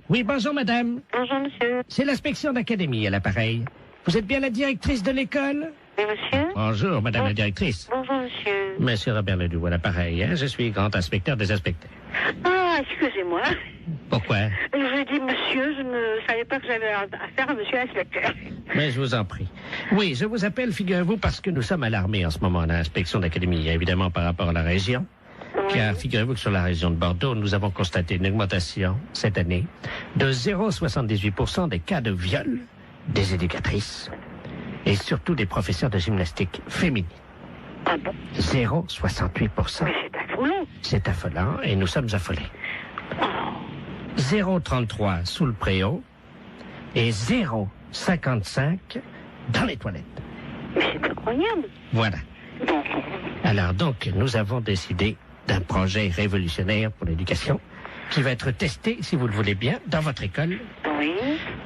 Oui, bonjour madame. Bonjour monsieur. C'est l'inspection d'académie à l'appareil. Vous êtes bien la directrice de l'école? Oui monsieur. Bonjour madame la directrice. Bonjour monsieur. Monsieur Robert Ledoux à l'appareil, hein? Je suis grand inspecteur des inspecteurs. Ah, excusez-moi. Pourquoi? Je dis monsieur, je ne savais pas que j'avais affaire à monsieur l'inspecteur. Mais je vous en prie. Oui, je vous appelle, figurez-vous, parce que nous sommes alarmés en ce moment à l'inspection d'académie, évidemment par rapport à la région. Car figurez-vous que sur la région de Bordeaux, nous avons constaté une augmentation cette année de 0,78% des cas de viol des éducatrices et surtout des professeurs de gymnastique féminines. Ah bon? 0,68%. Mais c'est affolant. C'est affolant et nous sommes affolés. 0,33 sous le préau et 0,55 dans les toilettes. Mais c'est incroyable. Voilà. Bon. Alors donc, nous avons décidé d'un projet révolutionnaire pour l'éducation qui va être testé, si vous le voulez bien, dans votre école. Oui.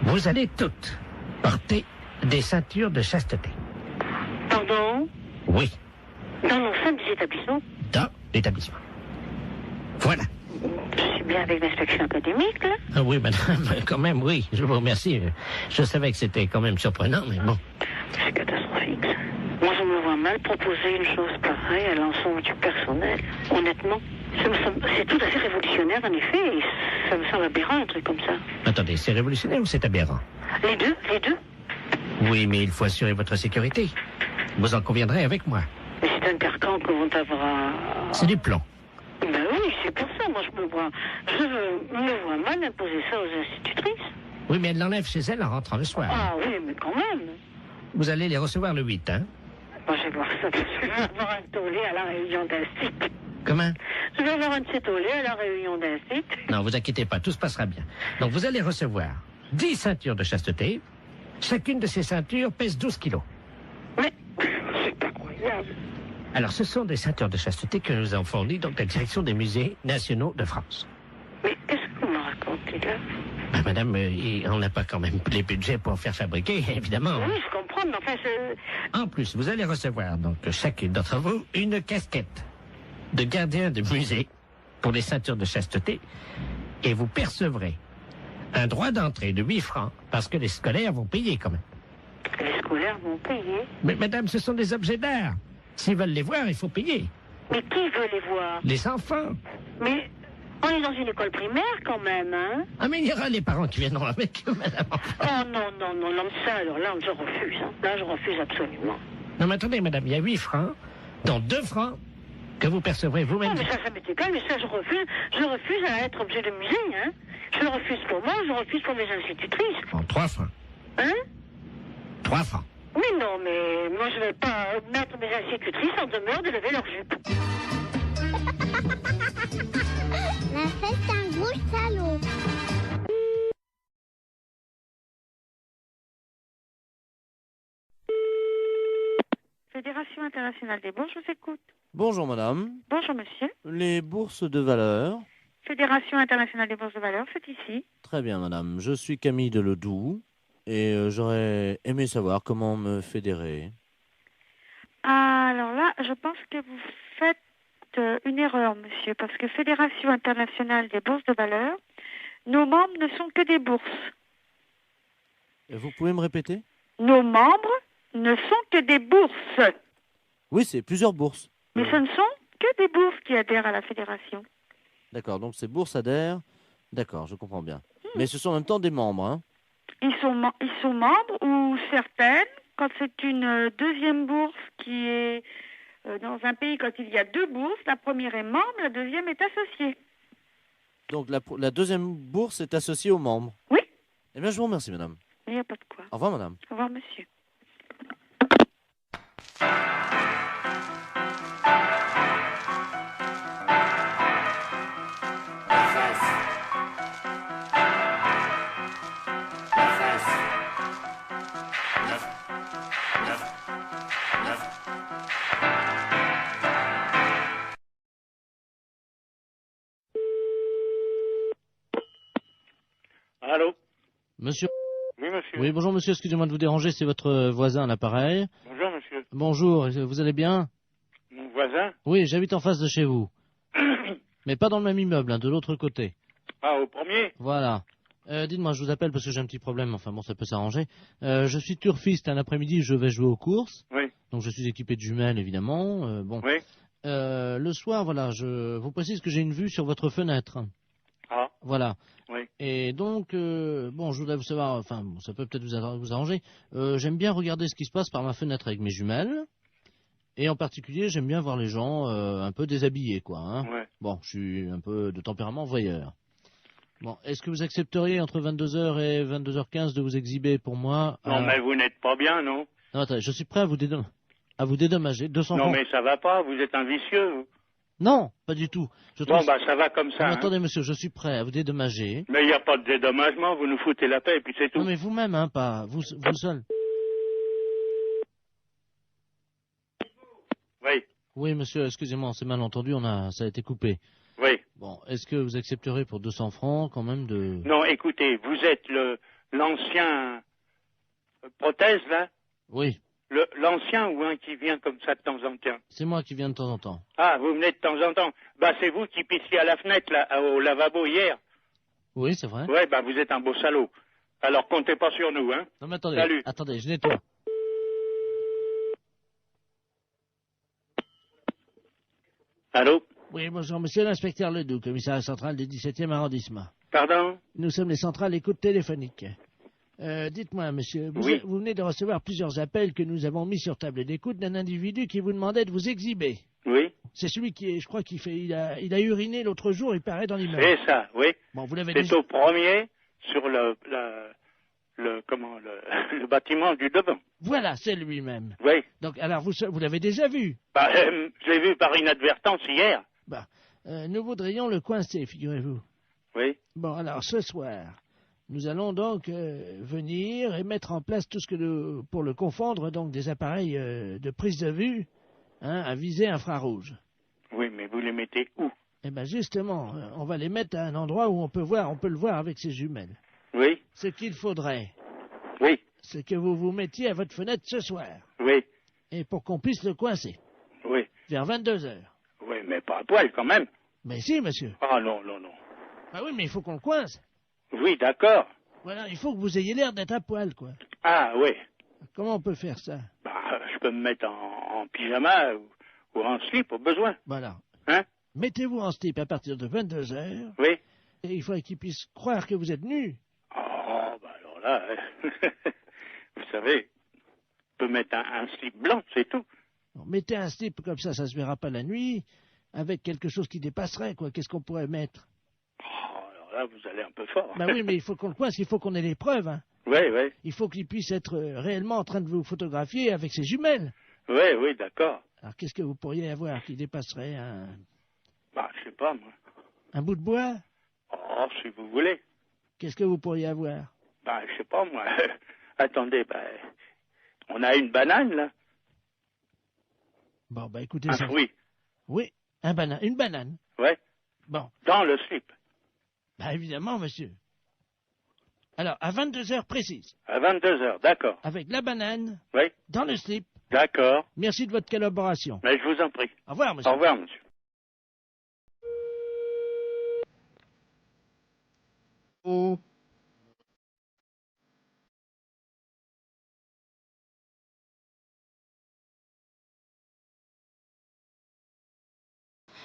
Vous allez toutes porter des ceintures de chasteté. Pardon? Oui, Dans l'enceinte des établissements? dans l'établissement. Voilà. Je suis bien avec l'inspection académique, là. Ah oui, madame, quand même, oui, je vous remercie. Je savais que c'était quand même surprenant, mais bon. C'est catastrophique, ça. Moi, je me vois mal proposer une chose pareille à l'ensemble du personnel. Honnêtement, c'est tout à fait révolutionnaire, en effet, et ça me semble aberrant, un truc comme ça. Attendez, c'est révolutionnaire ou c'est aberrant? Les deux, les deux. Oui, mais il faut assurer votre sécurité. Vous en conviendrez avec moi. Mais c'est un carcan que vont avoir... C'est du plomb. Ben oui, c'est pour ça, moi, je me vois mal imposer ça aux institutrices. Oui, mais elle l'enlève chez elle en rentrant le soir. Ah oui, mais quand même. Vous allez les recevoir le 8, hein? Moi, je vais voir ça, parce que je vais avoir un tollé à la réunion d'un site. Comment? Je vais avoir un de ces tollés à la réunion d'un site. Non, vous inquiétez pas, tout se passera bien. Donc, vous allez recevoir 10 ceintures de chasteté. Chacune de ces ceintures pèse 12 kilos. Mais c'est incroyable. Alors, ce sont des ceintures de chasteté que nous avons fournies donc la direction des musées nationaux de France. Mais qu'est-ce que vous me racontez là? Ben, madame, on n'a pas quand même les budgets pour faire fabriquer, évidemment. Oui, je comprends, mais enfin, En plus, vous allez recevoir, donc, chacune d'entre vous, une casquette de gardien de musée pour les ceintures de chasteté. Et vous percevrez un droit d'entrée de 8 francs, parce que les scolaires vont payer quand même. les scolaires vont payer. Mais madame, ce sont des objets d'art. S'ils veulent les voir, il faut payer. Mais qui veut les voir? Les enfants. Mais on est dans une école primaire quand même, hein? Ah, mais il y aura les parents qui viendront avec eux, madame. Oh non, mais ça, alors là, je refuse. Hein. Là, je refuse absolument. Non, mais attendez, madame, il y a 8 francs, dont 2 francs que vous percevrez vous-même. Non, mais ça m'est égal, mais ça, je refuse. Je refuse à être objet de musée, hein? Je le refuse pour moi, je refuse pour mes institutrices. En 3 francs. Hein? 3 francs. Mais non, mais moi, je ne vais pas mettre mes institutrices en demeure de lever leur jupe. Mais c'est un gros salaud. Fédération internationale des bourses, je vous écoute. Bonjour madame. Bonjour monsieur. Les bourses de valeur. Fédération internationale des bourses de valeur, c'est ici. Très bien madame. Je suis Camille de Ledoux et j'aurais aimé savoir comment me fédérer. Alors là, je pense que vous faites une erreur, monsieur, parce que Fédération internationale des bourses de valeur, nos membres ne sont que des bourses. Vous pouvez me répéter? Nos membres ne sont que des bourses. Oui, c'est plusieurs bourses. Mais ce ne sont que des bourses qui adhèrent à la fédération. D'accord, donc ces bourses adhèrent. D'accord, je comprends bien. Mais ce sont en même temps des membres, hein? Ils sont membres ou certaines, quand c'est une deuxième bourse qui est dans un pays, quand il y a deux bourses, la première est membre, la deuxième est associée. Donc la deuxième bourse est associée aux membres? Oui. Eh bien, je vous remercie, madame. Il n'y a pas de quoi. Au revoir, madame. Au revoir, monsieur. Allô? Monsieur? Oui, monsieur. Oui, bonjour monsieur, excusez-moi de vous déranger, c'est votre voisin à l'appareil. Bonjour, monsieur. Bonjour, vous allez bien? Mon voisin? Oui, j'habite en face de chez vous. Mais pas dans le même immeuble, hein, de l'autre côté. Ah, au premier? Voilà. Dites-moi, je vous appelle parce que j'ai un petit problème. Enfin bon, ça peut s'arranger. Je suis turfiste. Un après-midi, je vais jouer aux courses. Oui, Donc je suis équipé de jumelles, évidemment. Bon. oui. Le soir, voilà, je vous précise que j'ai une vue sur votre fenêtre. Ah, Voilà. oui. Et donc, bon, je voudrais vous savoir, enfin, bon, ça peut peut-être vous arranger. J'aime bien regarder ce qui se passe par ma fenêtre avec mes jumelles. Et en particulier, j'aime bien voir les gens un peu déshabillés, quoi. Hein. Ouais. Bon, je suis un peu de tempérament voyeur. Bon, est-ce que vous accepteriez entre 22h et 22h15 de vous exhiber pour moi Non, mais vous n'êtes pas bien, non? Non, attendez, je suis prêt à vous dédommager. 200 Non, francs. mais ça va pas, vous êtes un vicieux, vous. Non, pas du tout. Je trouve... Bon, bah, ça va comme Non, ça, mais hein. attendez, monsieur, je suis prêt à vous dédommager. Mais il n'y a pas de dédommagement, vous nous foutez la paix, et puis c'est tout. Non, mais vous-même, hein, pas vous seul. Oui, Oui, monsieur, excusez-moi, on s'est mal entendu, ça a été coupé. oui. Bon, est-ce que vous accepterez pour 200 francs quand même de... Non, écoutez, vous êtes l'ancien prothèse, là? Oui, L'ancien ou un qui vient comme ça de temps en temps? c'est moi qui viens de temps en temps. Ah, vous venez de temps en temps. Bah, c'est vous qui pissiez à la fenêtre, là, au lavabo hier. Oui, c'est vrai. Ouais, bah, vous êtes un beau salaud. Alors, comptez pas sur nous, hein. Non, mais attendez, Salut. attendez, je nettoie. Allô? Oui, bonjour, monsieur l'inspecteur Ledoux, commissariat central du 17e arrondissement. Pardon? Nous sommes les centrales écoute téléphonique. Dites-moi, monsieur, Oui. vous venez de recevoir plusieurs appels que nous avons mis sur table d'écoute d'un individu qui vous demandait de vous exhiber. Oui? C'est celui qui est, je crois il a uriné l'autre jour, il paraît dans l'immeuble. C'est ça, oui. Bon, vous l'avez C'est déjà... au premier, sur le bâtiment du devant. Voilà, c'est lui-même. Oui. Donc, alors, vous l'avez déjà vu. Bah, je l'ai vu par inadvertance hier. Bah, nous voudrions le coincer, figurez-vous. Oui. Bon, alors, ce soir, nous allons donc venir et mettre en place tout ce que pour le confondre, donc des appareils de prise de vue, hein, à visée infrarouge. Oui, mais vous les mettez où? Eh bien, justement, on va les mettre à un endroit où on peut le voir avec ses jumelles. Oui. Ce qu'il faudrait, Oui. c'est que vous vous mettiez à votre fenêtre ce soir, Oui. et pour qu'on puisse le coincer, Oui. vers 22h. Oui, mais pas à poil quand même. Mais si, monsieur. Ah non, non, non. Ah oui, mais il faut qu'on le coince. Oui, d'accord. Voilà, il faut que vous ayez l'air d'être à poil, quoi. Ah oui. Comment on peut faire ça? Bah, je peux me mettre en pyjama ou en slip au besoin. Voilà. Hein? Mettez-vous en slip à partir de 22h, Oui. et il faudrait qu'il puisse croire que vous êtes nu. Oh, bah alors là, vous savez, je peux mettre un slip blanc, c'est tout. Bon, mettez un slip comme ça se verra pas la nuit, avec quelque chose qui dépasserait, quoi. Qu'est-ce qu'on pourrait mettre? Oh, alors là, vous allez un peu fort. Ben oui, mais il faut qu'on le coince, il faut qu'on ait les preuves, hein. Oui, oui. Il faut qu'il puisse être réellement en train de vous photographier avec ses jumelles. Oui, oui, d'accord. Alors, qu'est-ce que vous pourriez avoir qui dépasserait Bah, je sais pas, moi. un bout de bois? Oh, si vous voulez. Qu'est-ce que vous pourriez avoir? Bah, je sais pas, moi. Attendez, bah, on a une banane, là. Bon, ben écoutez Un ça. fruit. Oui, une banane. Ouais. Bon, Dans le slip. ben évidemment, monsieur. Alors, à 22h précises, À 22h, d'accord. avec la banane, Oui, dans le slip. d'accord. Merci de votre collaboration. Mais je vous en prie. Au revoir, monsieur. Au revoir, monsieur.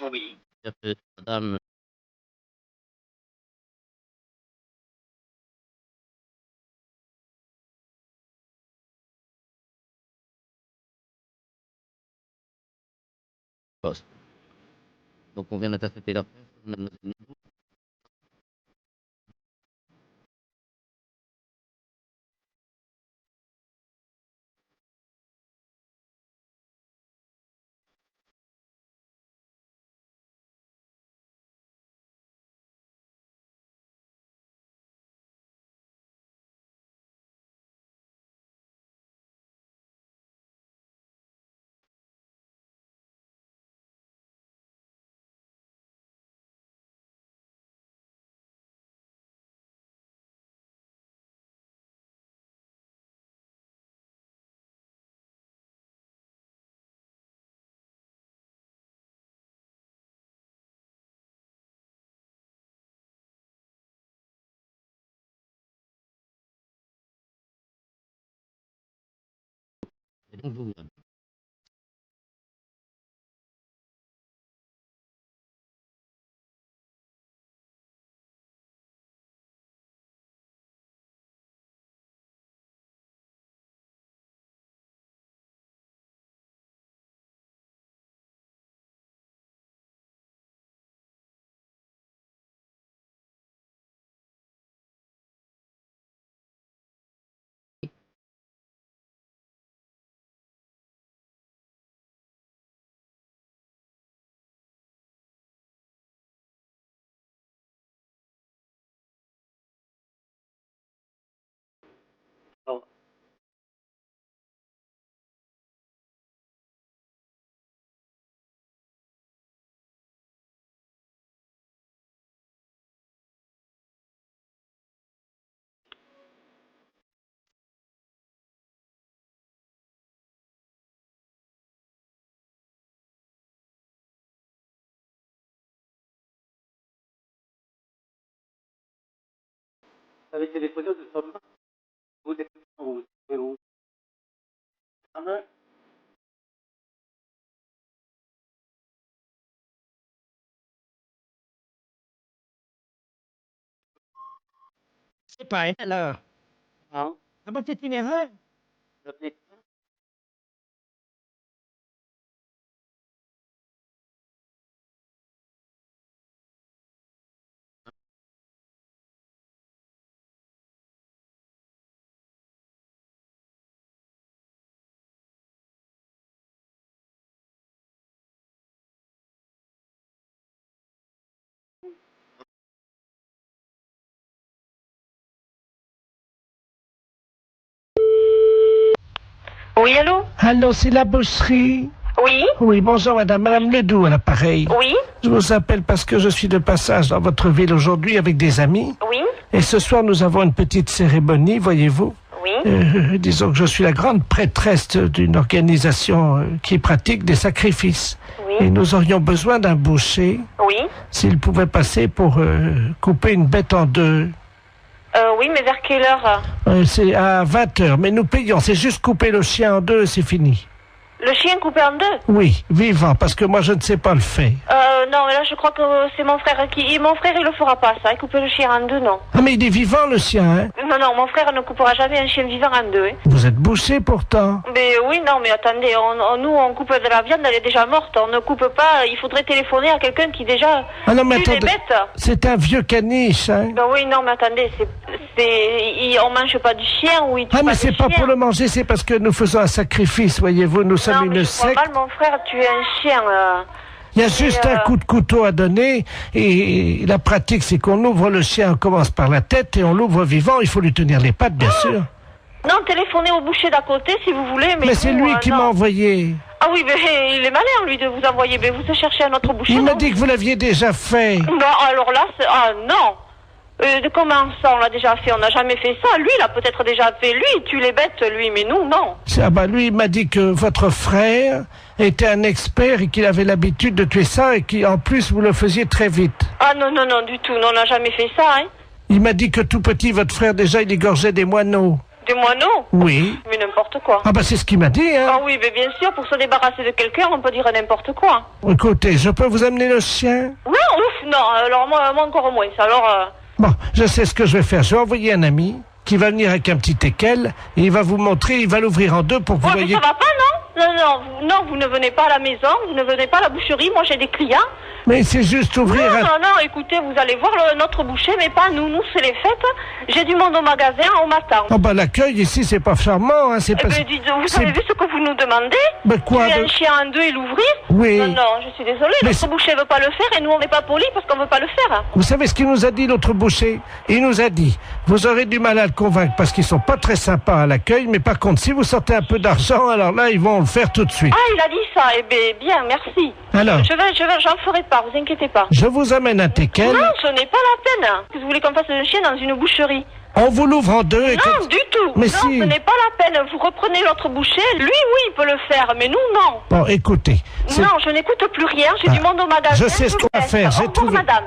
Oui. Madame. Donc on vient d'intercepter la Vous avez téléphoné de Thomas? Vous êtes où? C'est pas elle, alors. Non. Ah bah, c'est une erreur. Oui, allô? Allô, c'est la boucherie. Oui? Oui, bonjour madame Ledoux à l'appareil. Oui? Je vous appelle parce que je suis de passage dans votre ville aujourd'hui avec des amis. Oui? Et ce soir, nous avons une petite cérémonie, voyez-vous. Oui? Disons que je suis la grande prêtresse d'une organisation qui pratique des sacrifices. Oui? Et nous aurions besoin d'un boucher, Oui? s'il pouvait passer pour couper une bête en deux. Oui, mais vers quelle heure? C'est à 20h, mais nous payons. C'est juste couper le chien en deux, c'est fini. Le chien coupé en deux? Oui, vivant, parce que moi je ne sais pas le faire. Non, mais là je crois que c'est mon frère qui... Mon frère il le fera pas ça, couper le chien en deux, non. Ah mais il est vivant le chien, hein? Non, mon frère ne coupera jamais un chien vivant en deux. Hein. Vous êtes bouché pourtant. Mais oui, non, mais attendez, nous on coupe de la viande, elle est déjà morte, on ne coupe pas, il faudrait téléphoner à quelqu'un qui déjà Ah non mais tue les attendez, bêtes. c'est un vieux caniche, hein? Ben oui, non, mais attendez, on mange pas du chien ou il tue Ah mais pas c'est du pas chien. pour le manger, c'est parce que nous faisons un sacrifice, voyez-vous, nous sommes Non, mais une je crois secte. mal, mon frère tuer un chien. Il y a juste un coup de couteau à donner et la pratique c'est qu'on ouvre le chien, on commence par la tête et on l'ouvre vivant, il faut lui tenir les pattes bien sûr. Non, téléphonez au boucher d'à côté si vous voulez, mais... Mais c'est lui qui non. m'a envoyé. Ah oui, mais il est malin lui de vous envoyer, mais vous cherchez un autre boucher. Il m'a non dit que vous l'aviez déjà fait. Non, alors là, ah non. Comment ça, on l'a déjà fait? On n'a jamais fait ça. Lui, il a peut-être déjà fait. Lui, il tue les bêtes, lui, mais nous, non. Ah bah lui, il m'a dit que votre frère était un expert et qu'il avait l'habitude de tuer ça et qu'en plus vous le faisiez très vite. Ah non, du tout. Non, on n'a jamais fait ça, hein. Il m'a dit que tout petit, votre frère, déjà, il égorgeait des moineaux. Des moineaux? Oui. Mais n'importe quoi. Ah bah c'est ce qu'il m'a dit, hein. Ah oui, mais bien sûr, pour se débarrasser de quelqu'un, on peut dire n'importe quoi. Écoutez, je peux vous amener le chien? Non, ouf, non, alors moi encore moins. Alors... Bon, je sais ce que je vais faire. Je vais envoyer un ami qui va venir avec un petit teckel et il va vous montrer, il va l'ouvrir en deux pour que vous Ouais, voyez... mais ça va pas, non, vous ne venez pas à la maison, vous ne venez pas à la boucherie, moi j'ai des clients. Mais c'est juste ouvrir Non, écoutez, vous allez voir notre boucher, mais pas nous, c'est les fêtes. J'ai du monde au magasin, on m'attend. Oh bah l'accueil ici, c'est pas charmant, hein, c'est pas... Dites, vous avez vu ce que vous nous demandez? Ben quoi Tuer un chien en deux et l'ouvrir? Oui. Non, je suis désolée, Mais notre boucher veut pas le faire et nous on n'est pas polis parce qu'on veut pas le faire. Vous savez ce qu'il nous a dit, l'autre boucher? Il nous a dit, vous aurez du mal à le convaincre parce qu'ils sont pas très sympas à l'accueil, mais par contre, si vous sortez un peu d'argent, alors là, ils vont le faire tout de suite. Ah, il a dit ça, eh bien, merci. Alors J'en ferai pas, vous inquiétez pas. Je vous amène un teckel. Non, ce n'est pas la peine. Vous voulez qu'on fasse un chien dans une boucherie? On vous l'ouvre en deux et... Non, du tout. Mais non, si. Ce n'est pas la peine. Vous reprenez l'autre boucher. Lui, oui, il peut le faire, mais nous, non. Bon, écoutez... Non, je n'écoute plus rien. J'ai du monde au magasin. Je sais ce qu'on va faire. Au revoir, madame.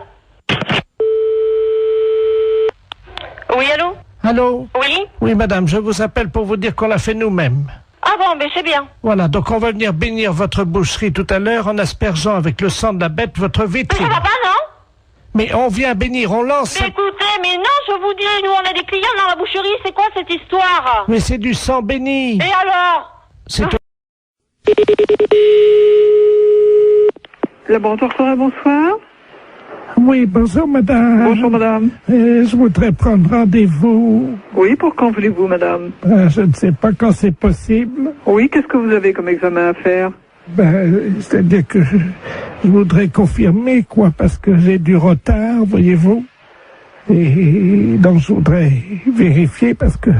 Oui, allô? Allô? Oui? Oui, madame, je vous appelle pour vous dire qu'on l'a fait nous-mêmes. Ah bon, mais c'est bien. Voilà, donc on va venir bénir votre boucherie tout à l'heure en aspergeant avec le sang de la bête votre Mais vitrine. ça va pas, non? Mais on vient bénir, on lance... Mais écoutez, mais non, je vous dis, nous on a des clients dans la boucherie, c'est quoi cette histoire? Mais c'est du sang béni. Et alors? C'est Laboratoire Sora, bonsoir. Oui, bonjour madame. Bonjour madame. Je voudrais prendre rendez-vous. Oui, pour quand voulez-vous madame? Je ne sais pas quand c'est possible. Oui, qu'est-ce que vous avez comme examen à faire? C'est-à-dire que je voudrais confirmer, quoi, parce que j'ai du retard, voyez-vous. Et donc je voudrais vérifier parce que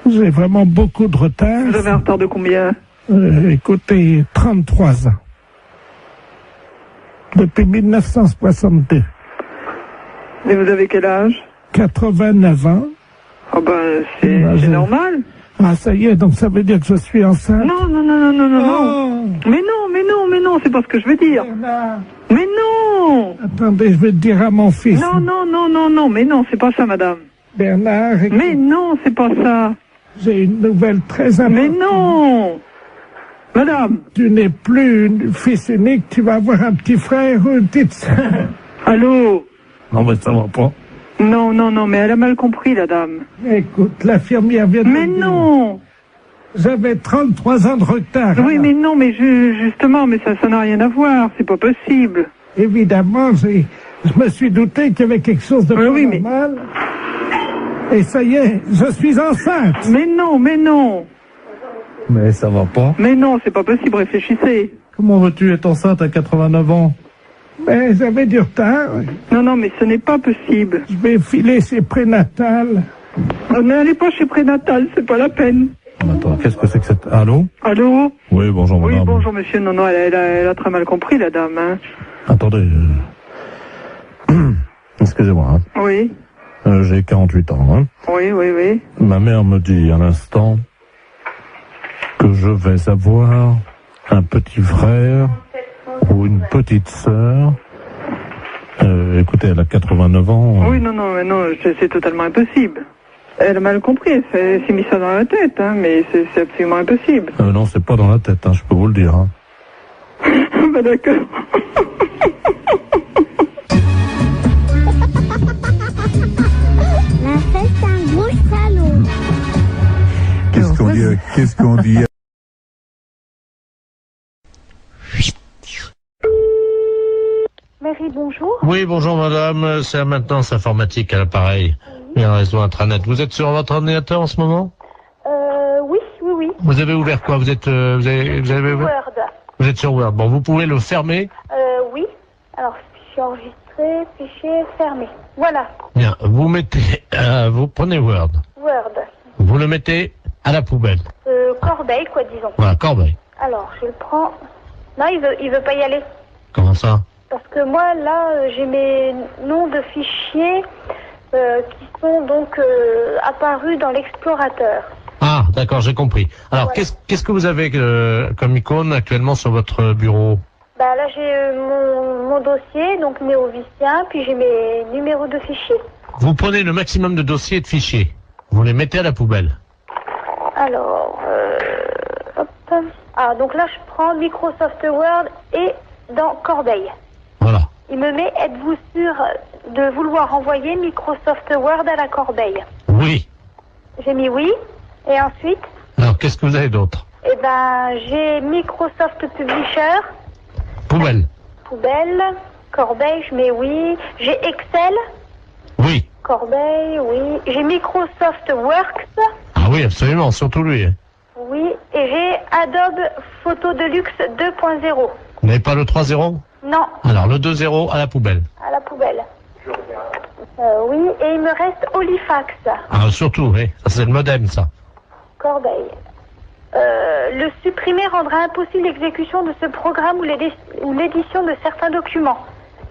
j'ai vraiment beaucoup de retard. Vous avez un retard de combien? Écoutez, 33 ans. Depuis 1962. Et vous avez quel âge? 89 ans. Ah c'est normal. Ah, ça y est, donc ça veut dire que je suis enceinte? Non. Mais non, c'est pas ce que je veux dire. Bernard. Mais non! Attendez, je vais te dire à mon fils. Non, mais non, c'est pas ça, madame. Bernard, écoute, Mais non, c'est pas ça. j'ai une nouvelle très importante. Mais non! Madame! Tu n'es plus une fils unique, tu vas avoir un petit frère ou une petite sœur. Allô? Non, mais ça va pas. Non, mais elle a mal compris, la dame. Écoute, l'infirmière vient de Mais me dire. non! J'avais 33 ans de retard. Oui, mais non, mais justement, mais ça n'a rien à voir, c'est pas possible. Évidemment, je me suis douté qu'il y avait quelque chose de Oui, mais- normal. Et ça y est, je suis enceinte. Mais non! Mais ça va pas. Mais non, c'est pas possible, réfléchissez. Comment veux-tu être enceinte à 89 ans? Mais j'avais du retard. Non, mais ce n'est pas possible. Je vais filer chez Prénatal. N'allez pas chez Prénatal, c'est pas la peine. Attends, qu'est-ce que c'est que cette... Allô? Allô? Oui, bonjour Oui, madame. bonjour monsieur. Non, elle a très mal compris, la dame. Hein. Attendez. Excusez-moi. Hein. Oui, J'ai 48 ans. Hein. oui. Ma mère me dit à l'instant que je vais avoir un petit frère ou une petite sœur. Écoutez, elle a 89 ans. Oui, non, c'est totalement impossible. Elle a mal compris, elle s'est mis ça dans la tête, hein, mais c'est absolument impossible. Non, c'est pas dans la tête, hein, je peux vous le dire. Hein. Bah d'accord. La fête un gros salaud. Qu'est-ce qu'on dit Mairie, bonjour. Oui, bonjour madame, c'est la maintenance informatique à l'appareil et un réseau intranet. Vous êtes sur votre ordinateur en ce moment? Oui. Vous avez ouvert quoi? Vous êtes vous avez ouvert? Word. Vous êtes sur Word. Bon, vous pouvez le fermer. Oui. Alors, fichier enregistré, fichier fermé. Voilà. Bien, vous mettez vous prenez Word. Word. Vous le mettez à la poubelle. Corbeille, quoi, disons. Voilà, corbeille. Alors, je le prends. Non, il veut pas y aller. Comment ça? Parce que moi, là, j'ai mes noms de fichiers qui sont donc apparus dans l'explorateur. Ah, d'accord, j'ai compris. Alors, Voilà. qu'est-ce que vous avez comme icône actuellement sur votre bureau? Bah là, j'ai mon dossier, donc néovicien, puis j'ai mes numéros de fichiers. Vous prenez le maximum de dossiers et de fichiers. Vous les mettez à la poubelle. Alors, hop. Ah, donc là, je prends Microsoft Word et dans Corbeille. Voilà. Il me met, êtes-vous sûr de vouloir envoyer Microsoft Word à la corbeille? Oui. J'ai mis oui. Et ensuite, Alors, qu'est-ce que vous avez d'autre? eh ben, j'ai Microsoft Publisher, Poubelle. poubelle, corbeille, je mets oui. J'ai Excel, Oui. corbeille, oui. J'ai Microsoft Works, Ah oui, absolument, surtout lui. Hein. oui. Et j'ai Adobe Photo Deluxe 2.0. Vous n'avez pas le 3.0? Non, Alors, le 2.0 à la poubelle. à la poubelle. Oui, et il me reste Olifax, Ah, surtout, oui. Ça, c'est le modem, ça. corbeille. Le supprimer rendra impossible l'exécution de ce programme ou l'édition de certains documents.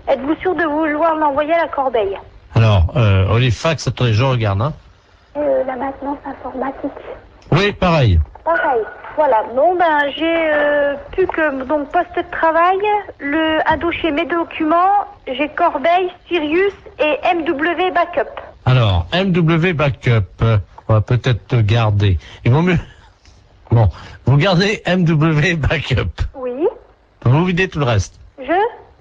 Êtes-vous sûr de vouloir l'envoyer à la corbeille? Alors, Olifax, attendez, je regarde. Hein. La maintenance informatique. Oui, pareil. Pareil. Voilà. Bon, ben, j'ai plus que donc poste de travail, un dossier mes documents, j'ai Corbeille, Sirius et MW Backup. Alors, MW Backup, on va peut-être garder. Il vaut mieux Bon, vous gardez MW Backup. Oui. Vous videz tout le reste.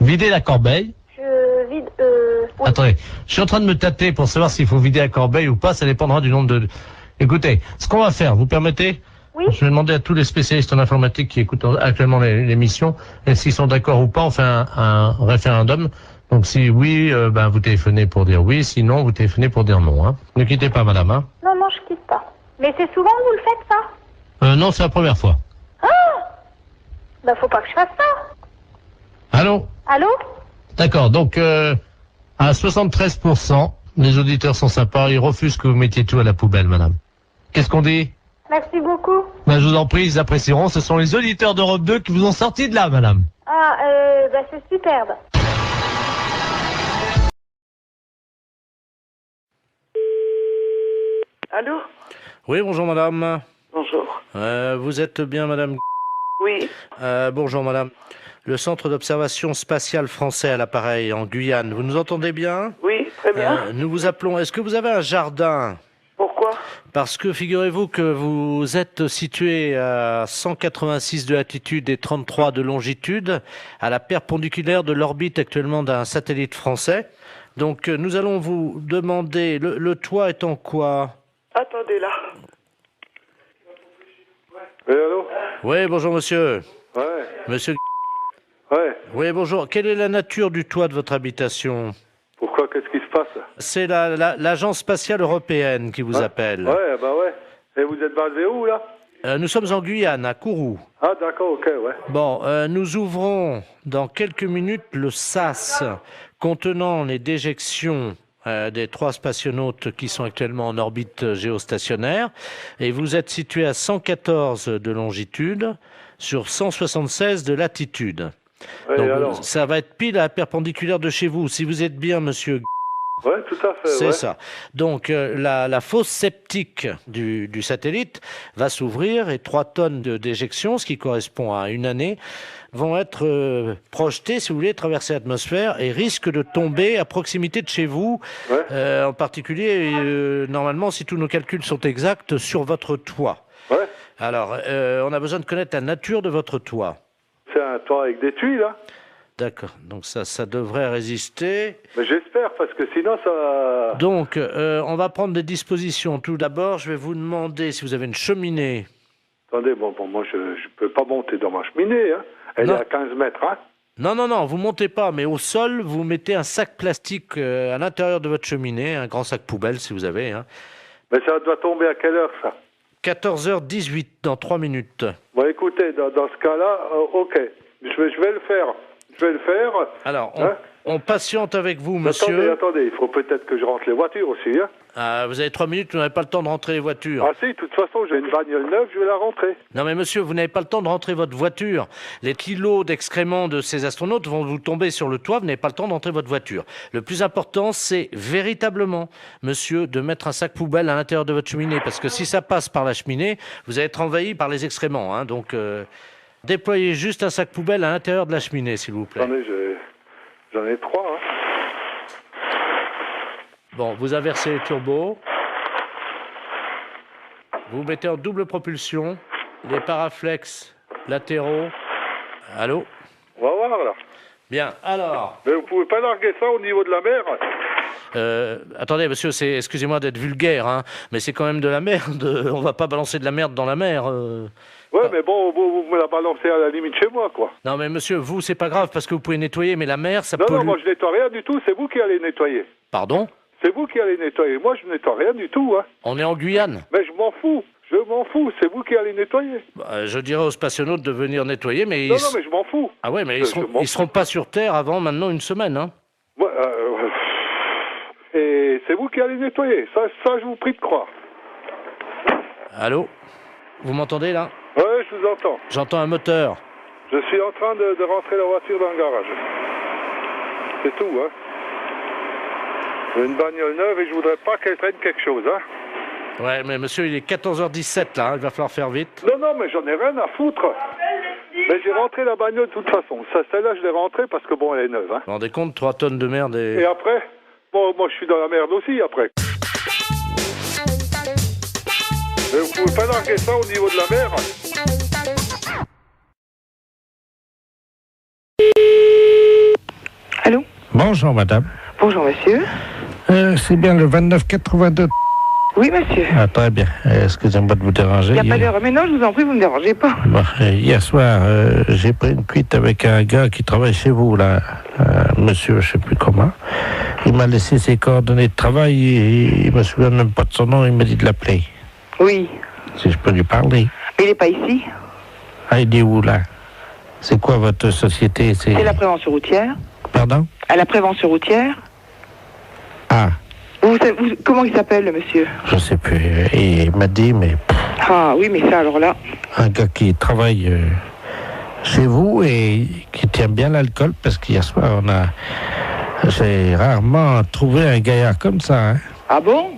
Videz la corbeille. Je vide... oui. Attendez, je suis en train de me tâter pour savoir s'il faut vider la corbeille ou pas, ça dépendra du nombre de... Écoutez, ce qu'on va faire, vous permettez? Oui. Je vais demander à tous les spécialistes en informatique qui écoutent actuellement l'émission, et s'ils sont d'accord ou pas, on fait un référendum. Donc si oui, vous téléphonez pour dire oui, sinon vous téléphonez pour dire non. Hein. Ne quittez pas, madame. Hein. Non, non, je quitte pas. Mais c'est souvent que vous le faites, ça? Non, c'est la première fois. Ah! Bah, faut pas que je fasse ça. Allô? Allô? D'accord, donc à 73%, les auditeurs sont sympas, ils refusent que vous mettiez tout à la poubelle, madame. Qu'est-ce qu'on dit? Merci beaucoup. Ben, je vous en prie, ils apprécieront. Ce sont les auditeurs d'Europe 2 qui vous ont sorti de là, madame. Ah, bah, c'est superbe. Allô? Oui, bonjour madame. Bonjour. Vous êtes bien madame? Oui. Bonjour madame. Le centre d'observation spatiale français à l'appareil en Guyane. Vous nous entendez bien? Oui, très bien. Nous vous appelons. Est-ce que vous avez un jardin? Pourquoi? Parce que figurez-vous que vous êtes situé à 186 de latitude et 33 de longitude, à la perpendiculaire de l'orbite actuellement d'un satellite français. Donc nous allons vous demander, le toit est en quoi? Attendez là. Oui, allô? Oui, bonjour monsieur. Ouais. Monsieur. Ouais. Oui, bonjour. Quelle est la nature du toit de votre habitation? Pourquoi? Qu'est-ce qui se passe? C'est l'agence spatiale européenne qui vous appelle. Ouais, bah ouais. Et vous êtes basé où, là? Nous sommes en Guyane, à Kourou. Ah, d'accord, ok, ouais. Bon, nous ouvrons dans quelques minutes le SAS contenant les déjections des 3 spationautes qui sont actuellement en orbite géostationnaire. Et vous êtes situé à 114 de longitude sur 176 de latitude. Ouais, donc, alors ça va être pile à la perpendiculaire de chez vous. Si vous êtes bien, monsieur... Ouais, tout à fait, C'est ouais. ça. Donc, la fosse septique du satellite va s'ouvrir et 3 tonnes de déjection, ce qui correspond à une année, vont être projetées, si vous voulez, traverser l'atmosphère et risquent de tomber à proximité de chez vous, ouais. en particulier, normalement, si tous nos calculs sont exacts, sur votre toit. Ouais. Alors, on a besoin de connaître la nature de votre toit. C'est un toit avec des tuiles, hein? D'accord, donc ça devrait résister. Mais j'espère, parce que sinon ça... Donc, on va prendre des dispositions. Tout d'abord, je vais vous demander si vous avez une cheminée. Attendez, bon, moi je peux pas monter dans ma cheminée, hein. Elle Non. est à 15 mètres, hein. Non, vous montez pas, mais au sol, vous mettez un sac plastique à l'intérieur de votre cheminée, un grand sac poubelle si vous avez. Hein. Mais ça doit tomber à quelle heure, ça? 14h18, dans 3 minutes. Bon, écoutez, dans ce cas-là, ok, je vais le faire. Je vais le faire. Alors, Hein? on patiente avec vous, monsieur. Attendez, il faut peut-être que je rentre les voitures aussi, hein. Vous avez 3 minutes, vous n'avez pas le temps de rentrer les voitures. Ah si, de toute façon, j'ai une bagnole neuve, je vais la rentrer. Non mais monsieur, vous n'avez pas le temps de rentrer votre voiture. Les kilos d'excréments de ces astronautes vont vous tomber sur le toit, vous n'avez pas le temps de rentrer votre voiture. Le plus important, c'est véritablement, monsieur, de mettre un sac poubelle à l'intérieur de votre cheminée, parce que si ça passe par la cheminée, vous allez être envahi par les excréments. Hein, donc, déployez juste un sac poubelle à l'intérieur de la cheminée, s'il vous plaît. Attendez, j'en ai 3, hein. Bon, vous inversez les turbos. Vous mettez en double propulsion les paraflex latéraux. Allô? On va voir, là. Bien, alors... Mais vous pouvez pas larguer ça au niveau de la mer? Attendez, monsieur, excusez-moi d'être vulgaire, hein, mais c'est quand même de la merde. On va pas balancer de la merde dans la mer. Ouais, mais bon, vous me la balancez à la limite chez moi, quoi. Non, mais monsieur, vous, c'est pas grave parce que vous pouvez nettoyer, mais la mer, ça Non, pollue. non, moi je nettoie rien du tout, c'est vous qui allez nettoyer. Pardon? C'est vous qui allez nettoyer. Moi, je nettoie rien du tout, hein. On est en Guyane. Mais je m'en fous. C'est vous qui allez nettoyer. Je dirais aux spationautes de venir nettoyer, mais... Non, mais je m'en fous. Ah ouais, mais ils seront pas sur Terre avant maintenant une semaine, hein. Ouais, et c'est vous qui allez nettoyer. Ça, je vous prie de croire. Allô? Vous m'entendez, là? Ouais, je vous entends. J'entends un moteur. Je suis en train de rentrer la voiture dans le garage. C'est tout, hein. J'ai une bagnole neuve et je voudrais pas qu'elle traîne quelque chose, hein. Ouais, mais monsieur, il est 14h17, là, hein, il va falloir faire vite. Non, mais j'en ai rien à foutre. Mais j'ai rentré la bagnole de toute façon. Celle-là, je l'ai rentrée parce que, bon, elle est neuve, hein. Vous vous rendez compte, 3 tonnes de merde et... Et après? Bon, moi, je suis dans la merde aussi, après. Mais vous pouvez pas larguer ça au niveau de la mer? Bonjour, madame. Bonjour, monsieur. C'est bien le 2982. Oui, monsieur. Ah, très bien. Excusez-moi de vous déranger. Il n'y a pas d'heure. Mais non, je vous en prie, vous ne me dérangez pas. Bon, hier soir, j'ai pris une cuite avec un gars qui travaille chez vous, là. Monsieur, je ne sais plus comment. Il m'a laissé ses coordonnées de travail et il ne me souvient même pas de son nom. Il m'a dit de l'appeler. Oui. Si je peux lui parler. Mais il n'est pas ici. Ah, il est où, là? C'est quoi votre société? C'est la prévention routière. Pardon? À la prévention routière. Ah. Comment il s'appelle, le monsieur? Je sais plus. Et il m'a dit, mais... Ah oui, mais ça, alors là... Un gars qui travaille chez vous et qui tient bien l'alcool, parce qu'hier soir, j'ai rarement trouvé un gaillard comme ça. Hein. Ah bon?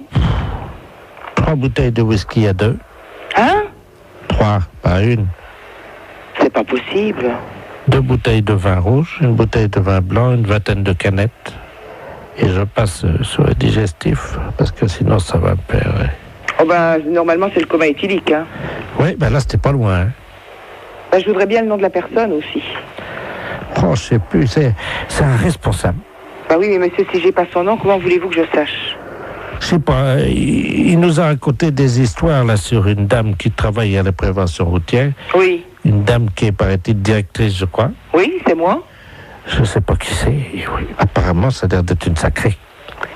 3 bouteilles de whisky à 2. Hein? 3, pas une. C'est pas possible. 2 bouteilles de vin rouge, une bouteille de vin blanc, une vingtaine de canettes. Et je passe sur le digestif, parce que sinon ça va me perdre. Oh ben, normalement c'est le coma éthylique, hein. Oui, ben là c'était pas loin. Hein. Ben, je voudrais bien le nom de la personne aussi. Oh, je sais plus, c'est un responsable. Ben oui, mais monsieur, si j'ai pas son nom, comment voulez-vous que je sache? Je sais pas, il nous a raconté des histoires là sur une dame qui travaille à la prévention routière. Oui. Une dame qui est, paraît-il, directrice, je crois. Oui, c'est moi. Je sais pas qui c'est. Oui. Apparemment, ça a l'air d'être une sacrée.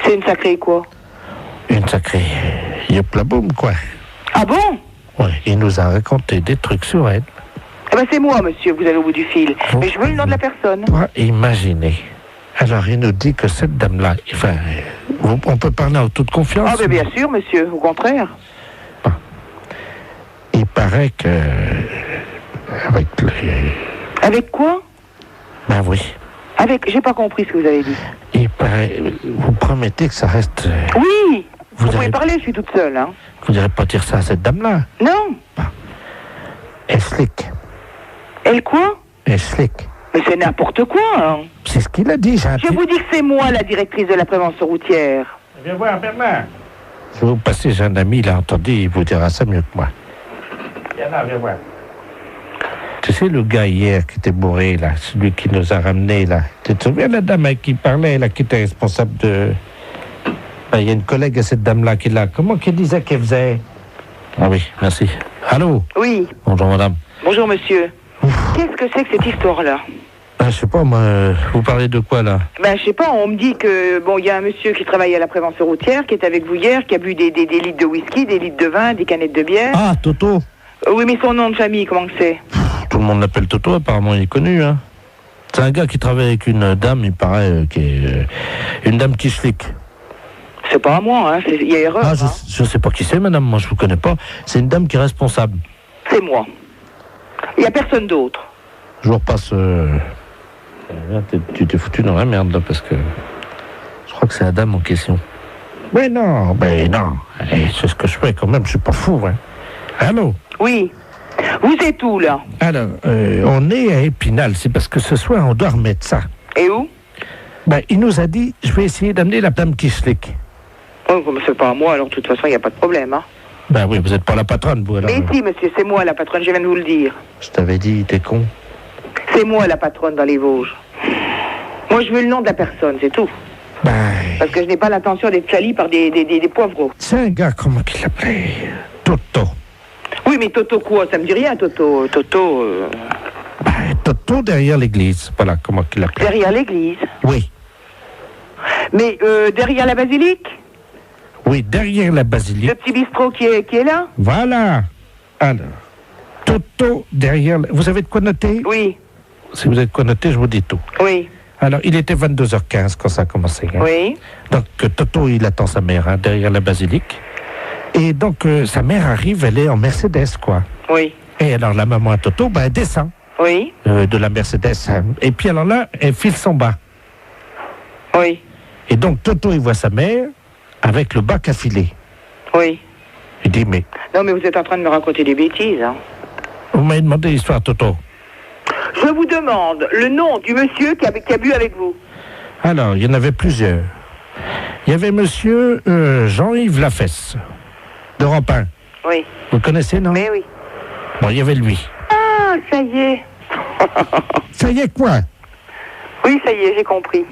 C'est une sacrée quoi? Une sacrée yop-la-boum, quoi. Ah bon? Oui, il nous a raconté des trucs sur elle. Eh ben c'est moi, monsieur, vous allez au bout du fil. Mais je veux le nom de la personne. Imaginez. Alors, il nous dit que cette dame-là, enfin, on peut parler en toute confiance. Ah ben bien sûr, monsieur, au contraire. Bon. Il paraît que... Avec quoi? Ben oui. J'ai pas compris ce que vous avez dit. Il paraît... Vous promettez que ça reste... Oui. Vous pouvez parler, je suis toute seule, hein. Vous n'irez pas dire ça à cette dame-là? Non. Bon. Elle slick. Elle quoi? Elle slick. Mais c'est n'importe quoi, hein. C'est ce qu'il a dit, Je vous dis que c'est moi, la directrice de la prévention routière. Viens voir, Bernard. Si vous passez, j'ai un ami, il a entendu, il vous dira ça mieux que moi. Viens là, viens voir. Tu sais, le gars hier qui était bourré, là, celui qui nous a ramenés, là. Tu te souviens, la dame avec qui parlait, là, qui était responsable de... Il y a une collègue à cette dame-là qui est là. Comment qu'elle disait qu'elle faisait? Ah oui, merci. Allô? Oui. Bonjour, madame. Bonjour, monsieur. Qu'est-ce que c'est que cette histoire-là? Je sais pas, moi, vous parlez de quoi, là? Ben, je sais pas, on me dit que, bon, il y a un monsieur qui travaille à la prévention routière, qui est avec vous hier, qui a bu des litres de whisky, des litres de vin, des canettes de bière. Ah, Toto? Oui, mais son nom de famille, comment que c'est? Tout le monde l'appelle Toto, apparemment, il est connu, hein. C'est un gars qui travaille avec une dame, il paraît, qui est une dame qui flic. C'est pas à moi, hein, il y a erreur. Ah, je sais pas qui c'est, madame, moi, je vous connais pas. C'est une dame qui est responsable. C'est moi. Il y a personne d'autre. Je vous repasse... Tu t'es foutu dans la merde, là, parce que... Je crois que c'est la dame en question. Mais non, c'est ce que je fais, quand même, je suis pas fou, hein. Allô? Oui. Vous êtes où, là? Alors, on est à Épinal, c'est parce que ce soir, on doit remettre ça. Et où? Ben, il nous a dit, je vais essayer d'amener la dame qui slick. Oh, mais c'est pas à moi, alors, de toute façon, il n'y a pas de problème, hein. Ben oui, vous n'êtes pas la patronne, vous, alors. Mais si, monsieur, c'est moi, la patronne, je viens de vous le dire. Je t'avais dit, t'es con. C'est moi, la patronne, dans les Vosges. Moi, je veux le nom de la personne, c'est tout. Ben... Parce que je n'ai pas l'intention d'être salie par des poivreaux. C'est un gars, comment qu'il l'appelait? Toto. Oui, mais Toto quoi? Ça me dit rien, Toto. Ben, Toto derrière l'église. Voilà, comment qu'il l'appelait. Derrière l'église? Oui. Mais derrière la basilique? Oui, derrière la basilique. Le petit bistrot qui est là? Voilà. Alors, Toto derrière... Vous avez de quoi noter? Oui. Si vous avez de quoi noter, je vous dis tout. Oui. Alors, il était 22h15 quand ça a commencé. Hein. Oui. Donc, Toto, il attend sa mère hein, derrière la basilique. Et donc, sa mère arrive, elle est en Mercedes, quoi. Oui. Et alors, la maman à Toto, ben, elle descend. Oui. De la Mercedes. Hein. Et puis, alors là, elle file son bas. Oui. Et donc, Toto, il voit sa mère avec le bac à filer. Oui. Il dit, mais... Non, mais vous êtes en train de me raconter des bêtises, hein. Vous m'avez demandé l'histoire, Toto. Je vous demande le nom du monsieur qui a bu avec vous. Alors, il y en avait plusieurs. Il y avait monsieur Jean-Yves Lafesse, d'Europe 1. Oui. Vous le connaissez, non? Mais oui. Bon, il y avait lui. Ah, ça y est. Ça y est, quoi? Oui, ça y est, j'ai compris.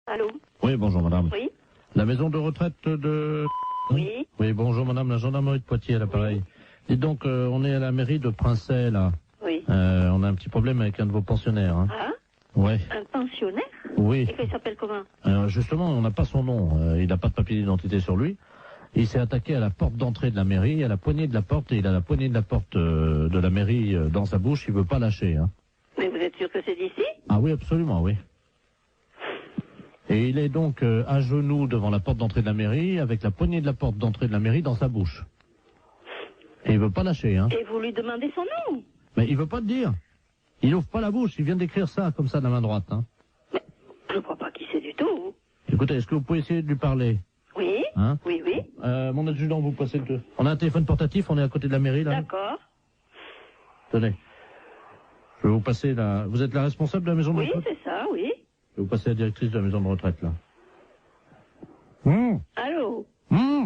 Allô? Oui, bonjour madame. Oui? La maison de retraite de... Oui? Oui, bonjour madame, la gendarmerie de Poitiers à l'appareil. Oui. Dites donc, on est à la mairie de Princey, là. Oui. On a un petit problème avec un de vos pensionnaires. Hein. Ah? Ouais. Un pensionnaire? Oui. Et qu'il s'appelle comment? Justement, on n'a pas son nom. Il n'a pas de papier d'identité sur lui. Il s'est attaqué à la porte d'entrée de la mairie, à la poignée de la porte, et il a la poignée de la porte de la mairie dans sa bouche. Il veut pas lâcher. Hein. Mais vous êtes sûr que c'est d'ici? Ah oui, absolument, oui. Et il est donc à genoux devant la porte d'entrée de la mairie, avec la poignée de la porte d'entrée de la mairie dans sa bouche. Et il veut pas lâcher. Hein. Et vous lui demandez son nom? Mais il veut pas te dire. Il ouvre pas la bouche, il vient d'écrire ça, comme ça, de la main droite. Hein. Mais je ne crois pas qui c'est du tout. Écoutez, est-ce que vous pouvez essayer de lui parler? Oui, hein? Oui. Mon adjudant, vous passez le... On a un téléphone portatif, on est à côté de la mairie, là. D'accord. Tenez. Je vais vous passer la... Vous êtes la responsable de la maison de retraite? Oui, c'est ça, oui. Je vais vous passer la directrice de la maison de retraite, là. Allô?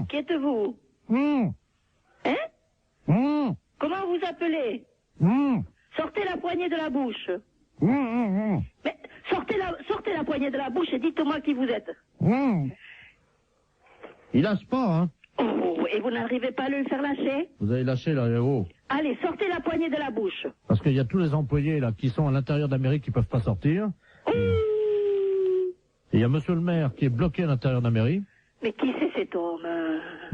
Qui êtes-vous? Hein? Comment vous appelez? Sortez la poignée de la bouche. Mais sortez la poignée de la bouche et dites-moi qui vous êtes. Il lâche pas, hein. Oh, et vous n'arrivez pas à le faire lâcher? Vous avez lâché, là, haut. Allez, sortez la poignée de la bouche. Parce qu'il y a tous les employés, là, qui sont à l'intérieur de la mairie qui peuvent pas sortir. Et il y a monsieur le maire qui est bloqué à l'intérieur de la mairie. Mais qui c'est cet homme?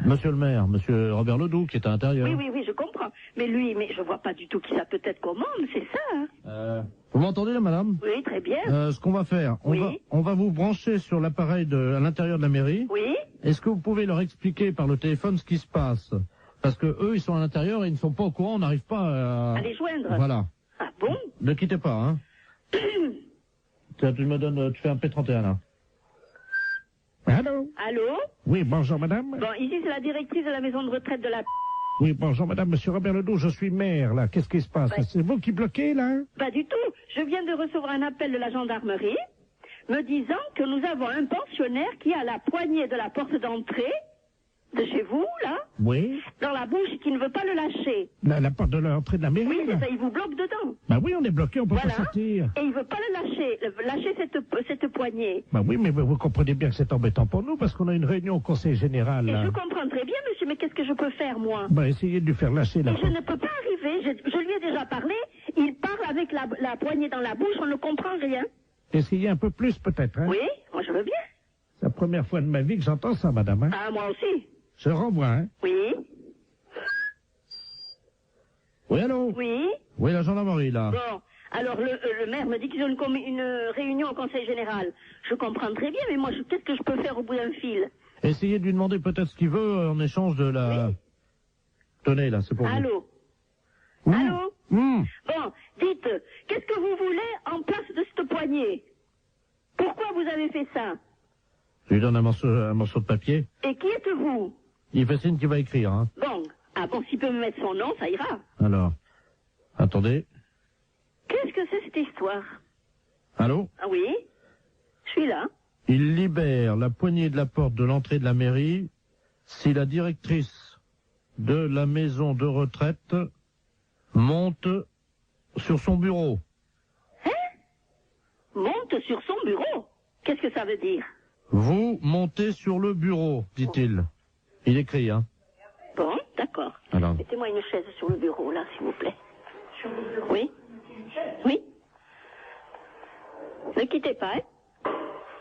Monsieur le maire, monsieur Robert Ledoux, qui est à l'intérieur. Oui, je comprends. Mais lui, je vois pas du tout qui ça peut être comme homme, c'est ça, hein? Vous m'entendez, là, madame? Oui, très bien. Ce qu'on va faire, on va vous brancher sur l'appareil à l'intérieur de la mairie. Oui. Est-ce que vous pouvez leur expliquer par le téléphone ce qui se passe? Parce que eux, ils sont à l'intérieur et ils ne sont pas au courant, on n'arrive pas à les joindre. Voilà. Ah bon? Ne quittez pas, hein. Tu fais un P31, là. Allô? Allô? Oui, bonjour madame. Bon, ici c'est la directrice de la maison de retraite de la... Oui, bonjour madame, monsieur Robert Ledoux, je suis maire, là. Qu'est-ce qui se passe? C'est vous qui bloquez, là? Pas du tout. Je viens de recevoir un appel de la gendarmerie me disant que nous avons un pensionnaire qui a la poignée de la porte d'entrée de chez vous, là, oui, dans la bouche, qui ne veut pas le lâcher. La porte de l'entrée de la mairie? Oui, là. c'est ça, il vous bloque dedans. Bah oui, on est bloqué, on peut voilà. pas sortir. Et il veut pas le lâcher cette poignée. Bah oui, mais vous comprenez bien que c'est embêtant pour nous, parce qu'on a une réunion au conseil général. Et là. je comprends très bien, monsieur, mais qu'est-ce que je peux faire, moi? Bah essayez de lui faire lâcher la porte. Je ne peux pas arriver, je lui ai déjà parlé, il parle avec la poignée dans la bouche, on ne comprend rien. Essayez un peu plus, peut-être, hein? Oui, moi je veux bien. C'est la première fois de ma vie que j'entends ça, madame, hein? Ah, moi aussi. Je renvoie, hein? Oui. Oui, allô? Oui. Oui, la gendarmerie, là. Bon, alors le maire me dit qu'ils ont une réunion au conseil général. Je comprends très bien, mais moi, qu'est-ce que je peux faire au bout d'un fil? Essayez de lui demander peut-être ce qu'il veut en échange de la... Oui. Tenez, là, c'est pour vous. Allô? Allô? Bon, dites, qu'est-ce que vous voulez en place de cette poignée? Pourquoi vous avez fait ça? Je lui donne un morceau de papier. Et qui êtes-vous? Il fait signe qu'il va écrire, hein. Bon. Ah bon, s'il peut me mettre son nom, ça ira. Alors, attendez. Qu'est-ce que c'est cette histoire? Allô? Ah oui? Je suis là. Il libère la poignée de la porte de l'entrée de la mairie si la directrice de la maison de retraite monte sur son bureau. Hein? Monte sur son bureau? Qu'est-ce que ça veut dire? Vous montez sur le bureau, dit-il. Il écrit, hein. Bon, d'accord. Alors. Mettez-moi une chaise sur le bureau, là, s'il vous plaît. Oui? Oui? Ne quittez pas, hein?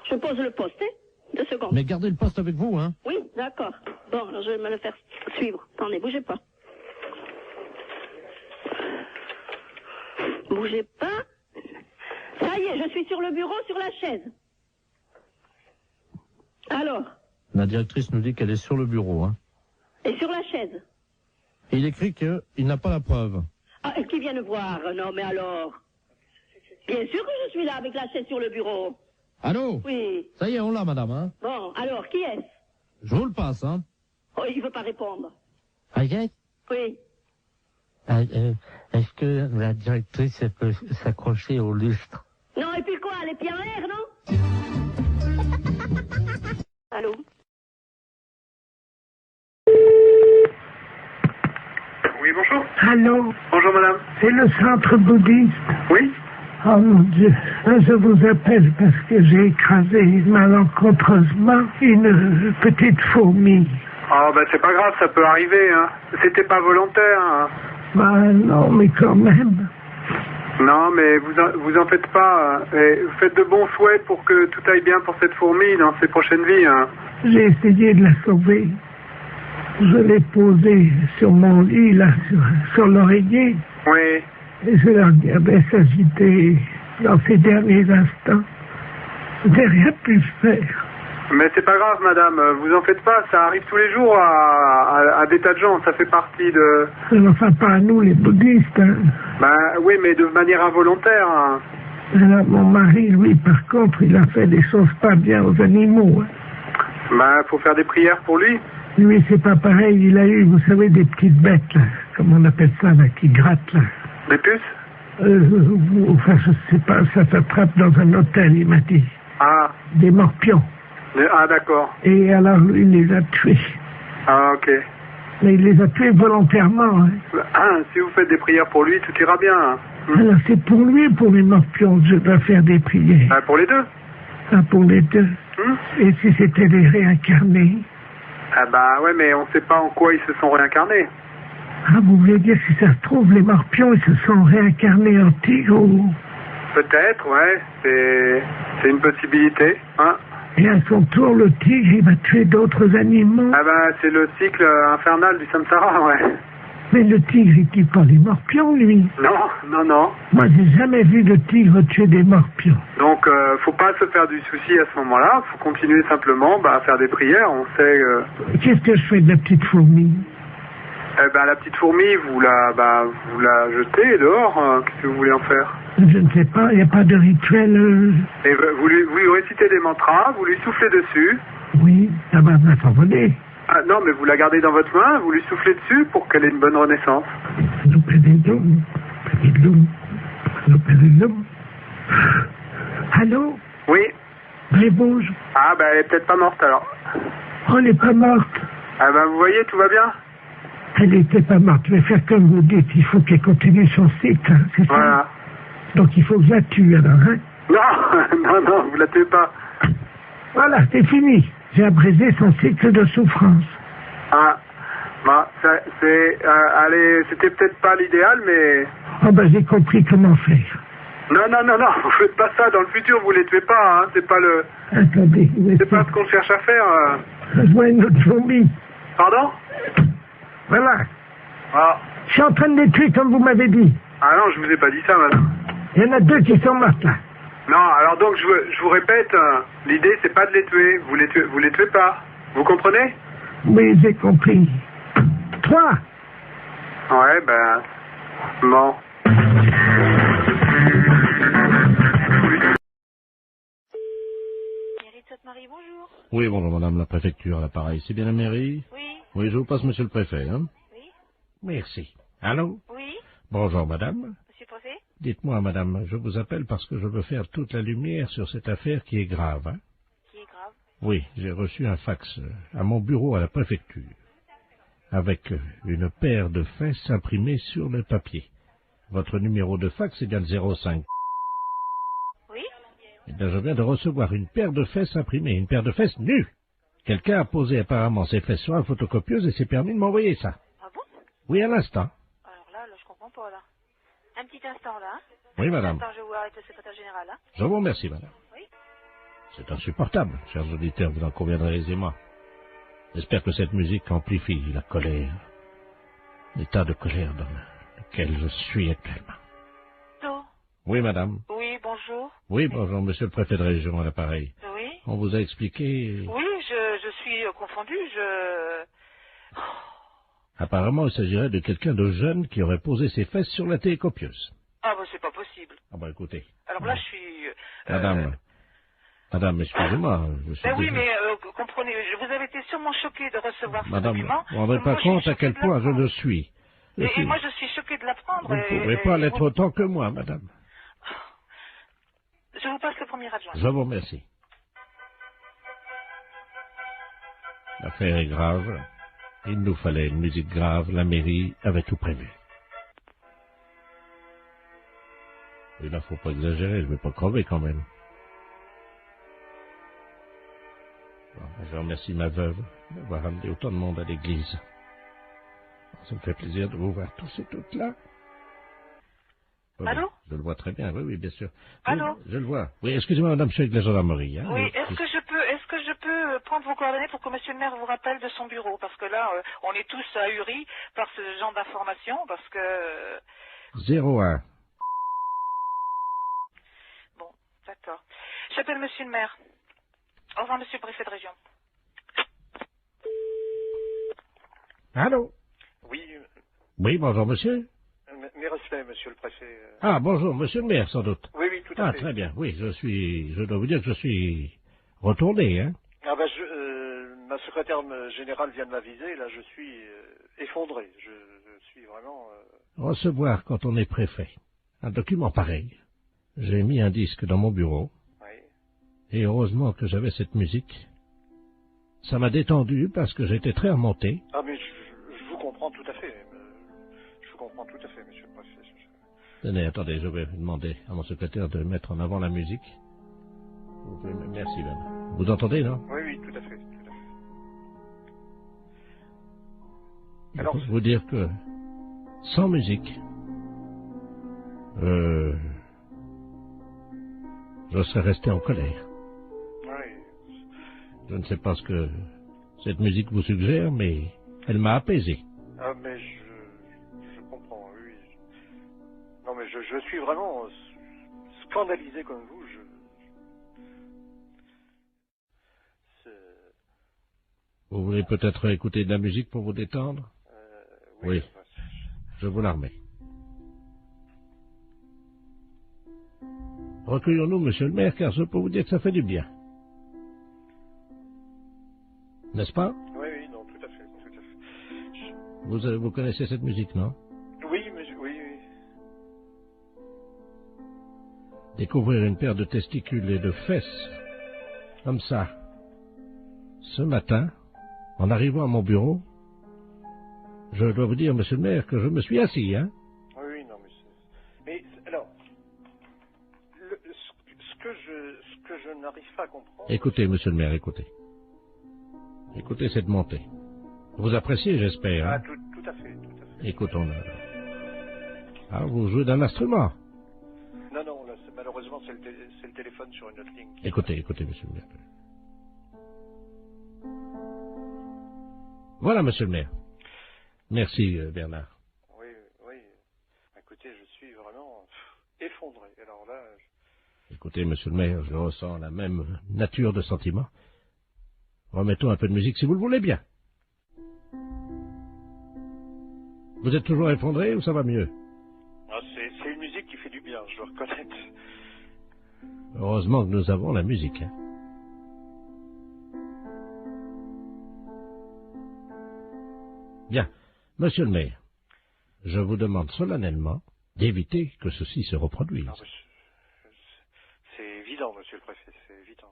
Je pose le poste, hein? 2 secondes. Mais gardez le poste avec vous, hein? Oui, d'accord. Bon, alors je vais me le faire suivre. Attendez, bougez pas. Bougez pas. Ça y est, je suis sur le bureau, sur la chaise. Alors? La directrice nous dit qu'elle est sur le bureau, hein. Et sur la chaise? Et il écrit qu'il n'a pas la preuve. Ah, qui vient nous voir? Non, mais alors? Bien sûr que je suis là avec la chaise sur le bureau. Allô? Oui. Ça y est, on l'a, madame, hein. Bon, alors, qui est-ce? Je vous le passe, hein. Oh, il veut pas répondre. Agathe? Oui. Est-ce que la directrice elle peut s'accrocher au lustre? Non, et puis quoi? Les pieds en l'air, non? Allô? Oui, bonjour. Allô? Bonjour, madame. C'est le centre bouddhiste. Oui? Oh mon Dieu, je vous appelle parce que j'ai écrasé malencontreusement une petite fourmi. Oh, ben c'est pas grave, ça peut arriver, hein. C'était pas volontaire, hein. Ben non, mais quand même. Non, mais vous en faites pas. Et vous faites de bons souhaits pour que tout aille bien pour cette fourmi dans ses prochaines vies, hein. J'ai essayé de la sauver. Je l'ai posée sur mon lit, là, sur l'oreiller. Oui. Et je la regardais s'agiter dans ces derniers instants. Je n'ai rien pu faire. Mais c'est pas grave, madame, vous en faites pas, ça arrive tous les jours à des tas de gens, ça fait partie de... Enfin, pas à nous, les bouddhistes, hein. Ben oui, mais de manière involontaire, hein. Alors, mon mari, lui, par contre, il a fait des choses pas bien aux animaux, hein. Ben, faut faire des prières pour lui. Lui, c'est pas pareil, il a eu, vous savez, des petites bêtes, là, comme on appelle ça, là, qui grattent, là. Des puces? Enfin, je sais pas, ça s'attrape dans un hôtel, il m'a dit. Ah. Des morpions. Ah, d'accord. Et alors, lui, il les a tués. Ah, ok. Mais il les a tués volontairement, hein. Ah, si vous faites des prières pour lui, tout ira bien, hein. Alors, c'est pour lui, pour les morpions, que je dois faire des prières. Ah, pour les deux? Ah, pour les deux. Et si c'était des réincarnés? Ah bah ouais, mais on sait pas en quoi ils se sont réincarnés. Ah, vous voulez dire, si ça se trouve, les morpions, ils se sont réincarnés en tigre ou... Peut-être, ouais, c'est une possibilité, hein. Et à son tour, le tigre, il va tuer d'autres animaux. Ah bah, c'est le cycle infernal du samsara, ouais. Mais le tigre, il tue pas les morpions, lui. Non, non, non. Moi, j'ai jamais vu de tigre tuer des morpions. Donc, faut pas se faire du souci à ce moment-là. Faut continuer simplement à faire des prières. On sait... Qu'est-ce que je fais de la petite fourmi? Eh ben, la petite fourmi, vous la jetez dehors. Qu'est-ce que vous voulez en faire? Je ne sais pas, il n'y a pas de rituel... Et vous lui récitez des mantras, vous lui soufflez dessus. Oui, ça va s'envoler. Ah non, mais vous la gardez dans votre main, vous lui soufflez dessus pour qu'elle ait une bonne renaissance. Allô? Oui. Bouge. Ah, ben, elle est peut-être pas morte, alors. Oh, elle n'est pas morte. Ah, ben, vous voyez, tout va bien? Elle n'était pas morte. Je vais faire comme vous dites. Il faut qu'elle continue son cycle, hein, c'est ça? Voilà. Donc, il faut que je la tue, alors, hein? Non, non, vous la tuez pas. Voilà, c'est fini. J'ai abrégé son cycle de souffrance. Ah, bah, allez, c'était peut-être pas l'idéal, mais... Oh, ben, j'ai compris comment faire. Non, non, non, non, vous faites pas ça. Dans le futur, vous les tuez pas, hein. C'est pas le... Attendez. C'est pas ce qu'on cherche à faire. Je vois une autre fourmi. Pardon? Voilà. Ah. Je suis en train de les tuer, comme vous m'avez dit. Ah non, je vous ai pas dit ça, madame. Il y en a deux qui sont mortes, là. Non, alors donc, je vous répète, l'idée, c'est pas de les tuer. Vous les tuez pas. Vous comprenez? Oui, j'ai compris. 3. Ouais, ben... Bon. Mairie de Sainte-Marie, bonjour. Oui, bonjour, madame la préfecture, à l'appareil. C'est bien la mairie? Oui. Oui, je vous passe monsieur le préfet, hein? Oui. Merci. Allô? Oui. Bonjour, madame. Monsieur le préfet? Dites-moi, madame, je vous appelle parce que je veux faire toute la lumière sur cette affaire qui est grave, hein? Qui est grave? Oui, j'ai reçu un fax à mon bureau à la préfecture, avec une paire de fesses imprimées sur le papier. Votre numéro de fax est bien le 05. Oui. Eh bien, je viens de recevoir une paire de fesses imprimées, une paire de fesses nues. Quelqu'un a posé apparemment ses fesses sur la photocopieuse et s'est permis de m'envoyer ça. Ah bon? Oui, à l'instant. Alors là, je comprends pas, là. Un petit instant, là. Hein? Oui, madame. Attends, je vais voir avec le secrétaire général, là. Je vous remercie, madame. Oui. C'est insupportable, chers auditeurs, vous en conviendrez aisément. J'espère que cette musique amplifie la colère, l'état de colère dans lequel je suis actuellement. Allô? Oui, madame. Oui, bonjour. Oui, bonjour, monsieur le préfet de région à l'appareil. Oui. On vous a expliqué... Oui, je suis confondue, Apparemment, il s'agirait de quelqu'un de jeune qui aurait posé ses fesses sur la télécopieuse. Ah, bah, c'est pas possible. Ah, bah, écoutez. Alors là, je suis... Madame, excusez-moi. Ben oui, mais comprenez, vous avez été sûrement choqué de recevoir ce Madame, document. vous ne rendez pas compte à quel point je le suis. Et moi, je suis choqué de l'apprendre. Vous ne pouvez pas l'être autant que moi, madame. Je vous passe le premier adjoint. Je vous remercie. L'affaire est grave. Il nous fallait une musique grave. La mairie avait tout prévu. Et là, faut pas exagérer, je vais pas crever quand même. Bon, je remercie ma veuve d'avoir amené autant de monde à l'église. Ça me fait plaisir de vous voir tous et toutes là. Oui, allô? Je le vois très bien, oui, bien sûr. Allô? Oui, je le vois. Oui, excusez-moi, madame, je suis avec la gendarmerie. Hein, oui, est-ce que je peux prendre vos coordonnées pour que monsieur le maire vous rappelle de son bureau? Parce que là, on est tous ahuris par ce genre d'informations, parce que... 01. Bon, d'accord. J'appelle monsieur le maire. Au revoir, monsieur le préfet de région. Allô? Oui. Oui, bonjour, monsieur. Mes respects, monsieur le préfet. Ah, bonjour, monsieur le maire, sans doute. Oui, tout à fait. Ah, très bien, oui, je dois vous dire que je suis retourné, hein. Ah ben, ma secrétaire générale vient de m'aviser, là, je suis effondré. Je suis vraiment... Recevoir, quand on est préfet, un document pareil. J'ai mis un disque dans mon bureau. Oui. Et heureusement que j'avais cette musique. Ça m'a détendu parce que j'étais très remonté. Ah, mais je vous comprends tout à fait. Je vous comprends tout à fait, monsieur le préfet. Tenez, attendez, je vais demander à mon secrétaire de mettre en avant la musique. Vous pouvez... Merci, madame. Vous entendez, non? Oui, tout à fait. Alors, je peux vous dire que sans musique, je serais resté en colère. Oui. Je ne sais pas ce que cette musique vous suggère, mais elle m'a apaisé. Ah, mais je comprends, oui. Non, mais je suis vraiment scandalisé comme vous. Vous voulez peut-être écouter de la musique pour vous détendre? Oui. Je vous la remets. Recueillons-nous, monsieur le maire, car je peux vous dire que ça fait du bien. N'est-ce pas? Oui, non, tout à fait. Vous connaissez cette musique, non? Oui, monsieur, oui. Découvrir une paire de testicules et de fesses, comme ça, ce matin, en arrivant à mon bureau, je dois vous dire, monsieur le maire, que je me suis assis, hein? Oui, non, mais alors, ce que je n'arrive pas à comprendre... Écoutez, monsieur le maire, écoutez. Écoutez cette montée. Vous appréciez, j'espère, hein? Ah, tout à fait. Écoutons-le. Ah, vous jouez d'un instrument? Non, là, malheureusement, c'est le téléphone sur une autre ligne. Écoutez, monsieur le maire. Voilà, monsieur le maire. Merci, Bernard. Oui. Écoutez, je suis vraiment effondré. Alors là... Écoutez, monsieur le maire, je ressens la même nature de sentiment. Remettons un peu de musique, si vous le voulez bien. Vous êtes toujours effondré ou ça va mieux? Ah, c'est une musique qui fait du bien, je dois reconnaître. Heureusement que nous avons la musique, hein. Bien. Monsieur le maire, je vous demande solennellement d'éviter que ceci se reproduise. Non, c'est évident, monsieur le préfet, c'est évident.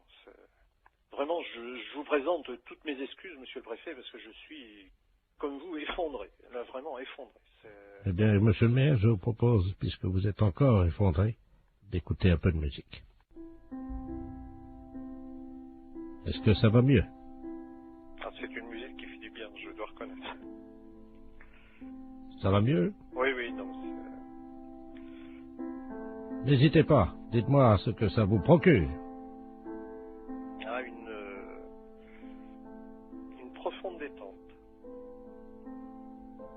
Vraiment, je vous présente toutes mes excuses, monsieur le préfet, parce que je suis, comme vous, effondré. Là, vraiment effondré. Eh bien, monsieur le maire, je vous propose, puisque vous êtes encore effondré, d'écouter un peu de musique. Est-ce que ça va mieux? Ah, c'est une musique qui fait du bien, je dois reconnaître. Ça va mieux? Oui, non. N'hésitez pas, dites-moi ce que ça vous procure. Ah, une profonde détente.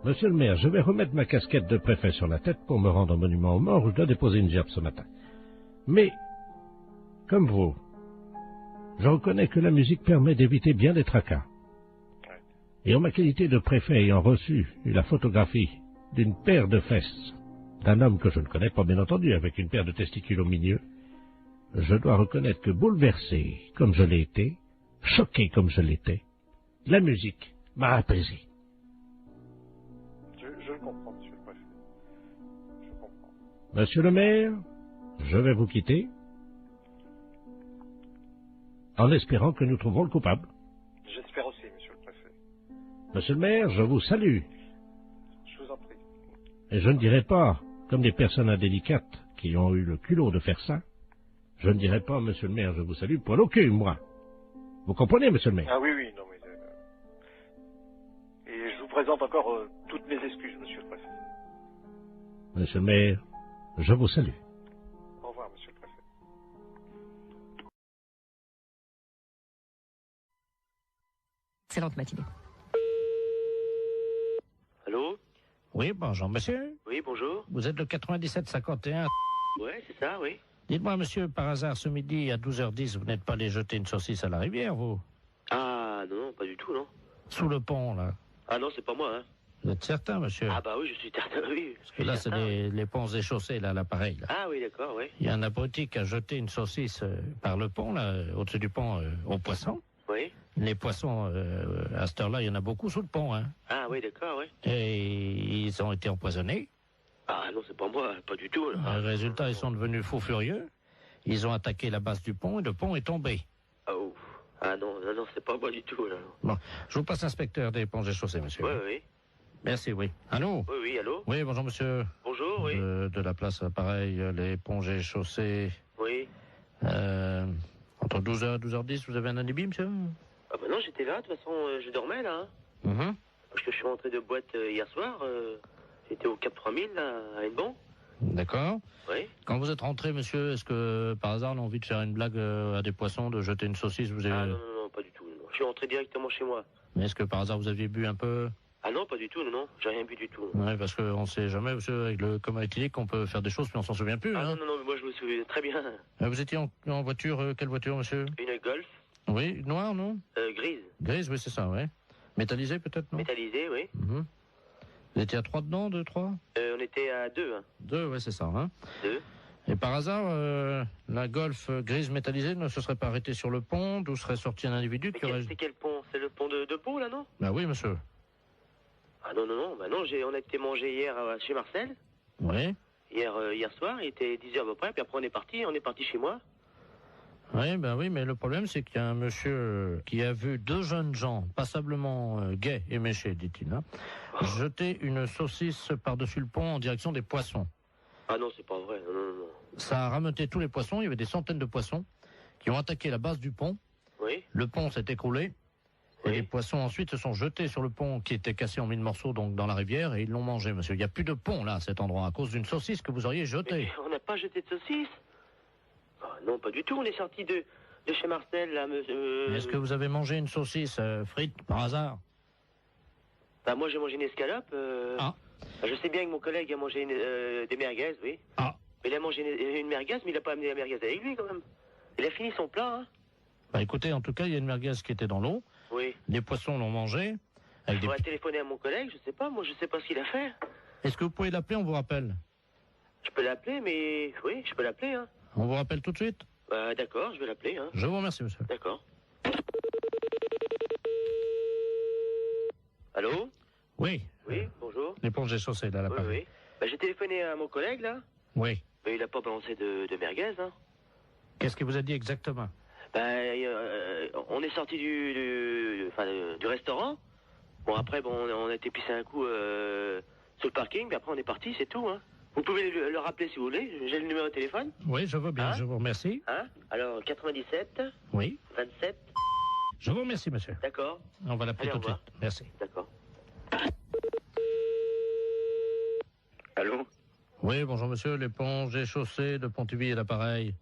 Monsieur le maire, je vais remettre ma casquette de préfet sur la tête pour me rendre au monument aux morts où je dois déposer une gerbe ce matin. Mais, comme vous, je reconnais que la musique permet d'éviter bien des tracas. Et en ma qualité de préfet ayant reçu la photographie d'une paire de fesses d'un homme que je ne connais pas bien entendu, avec une paire de testicules au milieu, je dois reconnaître que bouleversé comme je l'ai été, choqué comme je l'étais, la musique m'a apaisé. Je le comprends, monsieur le préfet. Je comprends. Monsieur le maire, je vais vous quitter en espérant que nous trouverons le coupable. J'espère aussi, monsieur le préfet. Monsieur le maire, je vous salue. Je vous en prie. Et je ne dirai pas, comme des personnes indélicates qui ont eu le culot de faire ça, je ne dirais pas, monsieur le maire, je vous salue, poil au cul, moi. Vous comprenez, monsieur le maire? Ah oui, oui, non mais... Et je vous présente encore toutes mes excuses, monsieur le préfet. Monsieur le maire, je vous salue. Au revoir, monsieur le préfet. Excellente matinée. Allô? Oui, bonjour, monsieur. Oui, bonjour. Vous êtes le 9751. Ouais, c'est ça, oui. Dites-moi, monsieur, par hasard, ce midi, à 12h10, vous n'êtes pas allé jeter une saucisse à la rivière, vous? Ah, non, pas du tout, non. Sous le pont, là. Ah non, c'est pas moi, hein. Vous êtes certain, monsieur? Ah bah oui, je suis certain, oui. Parce que là, c'est les ponts et chaussées, là, l'appareil, là. Ah oui, d'accord, oui. Il y a un abruti qui a jeté une saucisse par le pont, là, au-dessus du pont, aux poissons. Oui. Les poissons, à cette heure-là, il y en a beaucoup sous le pont, hein. Ah oui, d'accord, oui. Et ils ont été empoisonnés. Ah non, c'est pas moi, pas du tout. Là. Résultat, ils sont devenus fous furieux. Ils ont attaqué la base du pont et le pont est tombé. Oh. Ah non, non, non, c'est pas moi du tout, là. Bon, je vous passe l'inspecteur des ponts et chaussées, monsieur. Oui, oui. Merci, oui. Allô? Oui, oui, allô? Oui, bonjour, monsieur. Bonjour, oui. De la place, pareil, les ponts et chaussées. Oui. Entre 12h et 12h10, vous avez un alibi, monsieur? Ah bah non, j'étais là, de toute façon, je dormais, là. Parce que je suis rentré de boîte hier soir. J'étais au Cap 3000, là, à Hennebon. D'accord. Oui. Quand vous êtes rentré, monsieur, est-ce que, par hasard, on a envie de faire une blague à des poissons, de jeter une saucisse, vous avez... Ah non, non, non, pas du tout. Non. Je suis rentré directement chez moi. Mais est-ce que, par hasard, vous aviez bu un peu? Ah non, pas du tout, non, non. J'ai rien bu du tout. Oui, parce qu'on ne sait jamais, monsieur, avec le coma éthylique, qu'on peut faire des choses, mais on s'en souvient plus. Ah hein. non, non, non, mais moi je me souviens très bien. Vous étiez en voiture, quelle voiture, monsieur? Une Golf. Oui, noire, non? Grise. Grise, oui, c'est ça, oui. Métallisée, peut-être, non? Métallisée, oui. Vous étiez à 3 dedans, 2, 3? On était à 2, hein. 2, oui, c'est ça, hein. 2. Et par hasard, la Golf grise métallisée ne se serait pas arrêtée sur le pont, d'où serait sorti un individu qui aurait... C'est quel pont? C'est le pont de Pau, là, non? Bah oui, monsieur. Ah non, non, non, bah non, on a été manger hier chez Marcel. Oui. Hier soir, il était 10h à peu près, puis après on est parti chez moi. Oui, ben oui, mais le problème c'est qu'il y a un monsieur qui a vu 2 jeunes gens, passablement gais et méchés, dit-il, hein, jeter une saucisse par-dessus le pont en direction des poissons. Ah non, c'est pas vrai, non, non, non. Ça a rameuté tous les poissons, il y avait des centaines de poissons qui ont attaqué la base du pont. Oui. Le pont s'est écroulé. Et les poissons ensuite se sont jetés sur le pont qui était cassé en 1000 morceaux donc dans la rivière et ils l'ont mangé, monsieur. Il n'y a plus de pont là à cet endroit à cause d'une saucisse que vous auriez jetée. Mais on n'a pas jeté de saucisse. Oh, non, pas du tout. On est sorti de chez Marcel là, monsieur. Est-ce que vous avez mangé une saucisse frite par hasard? Bah moi j'ai mangé une escalope. Ah. Je sais bien que mon collègue a mangé des merguez, oui. Ah. Mais il a mangé une merguez, mais il n'a pas amené la merguez avec lui quand même. Il a fini son plat, hein. Bah écoutez, en tout cas, il y a une merguez qui était dans l'eau. Oui. Les poissons l'ont mangé. Je pourrais téléphoner à mon collègue, je sais pas, moi je sais pas ce qu'il a fait. Est-ce que vous pouvez l'appeler, on vous rappelle? Je peux l'appeler, mais... Oui, je peux l'appeler, hein. On vous rappelle tout de suite? Bah d'accord, je vais l'appeler, hein. Je vous remercie, monsieur. D'accord. Allô? Oui. Oui, bonjour. L'éponge est chaussée, là, l'appareil. Oui, oui. Bah j'ai téléphoné à mon collègue, là. Oui. Mais il a pas balancé de merguez, hein. Qu'est-ce qu'il vous a dit exactement? On est sorti du restaurant. Bon, après, on a été pisser un coup sur le parking, puis après on est parti, c'est tout, hein. Vous pouvez le rappeler si vous voulez, j'ai le numéro de téléphone. Oui, je veux bien, hein? Je vous remercie. Hein? Alors, 97. Oui. 27. Je vous remercie, monsieur. D'accord. On va l'appeler tout de suite. Merci. D'accord. Allô? Oui, bonjour monsieur, l'éponge est chaussée de Pontivy et l'appareil.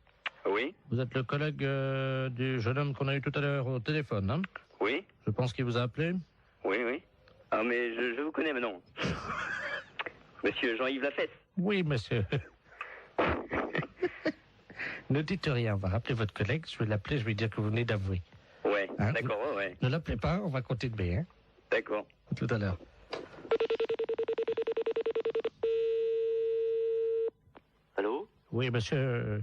Oui. Vous êtes le collègue du jeune homme qu'on a eu tout à l'heure au téléphone, hein? Oui. Je pense qu'il vous a appelé. Oui, oui. Ah, mais je vous connais maintenant. Monsieur Jean-Yves Lafesse. Oui, monsieur. Ne dites rien, on va rappeler votre collègue, je vais l'appeler, je vais lui dire que vous venez d'avouer. Ouais, hein? D'accord, ouais. Ne l'appelez pas, on va continuer, hein? D'accord. À tout à l'heure. Allô? Oui, monsieur,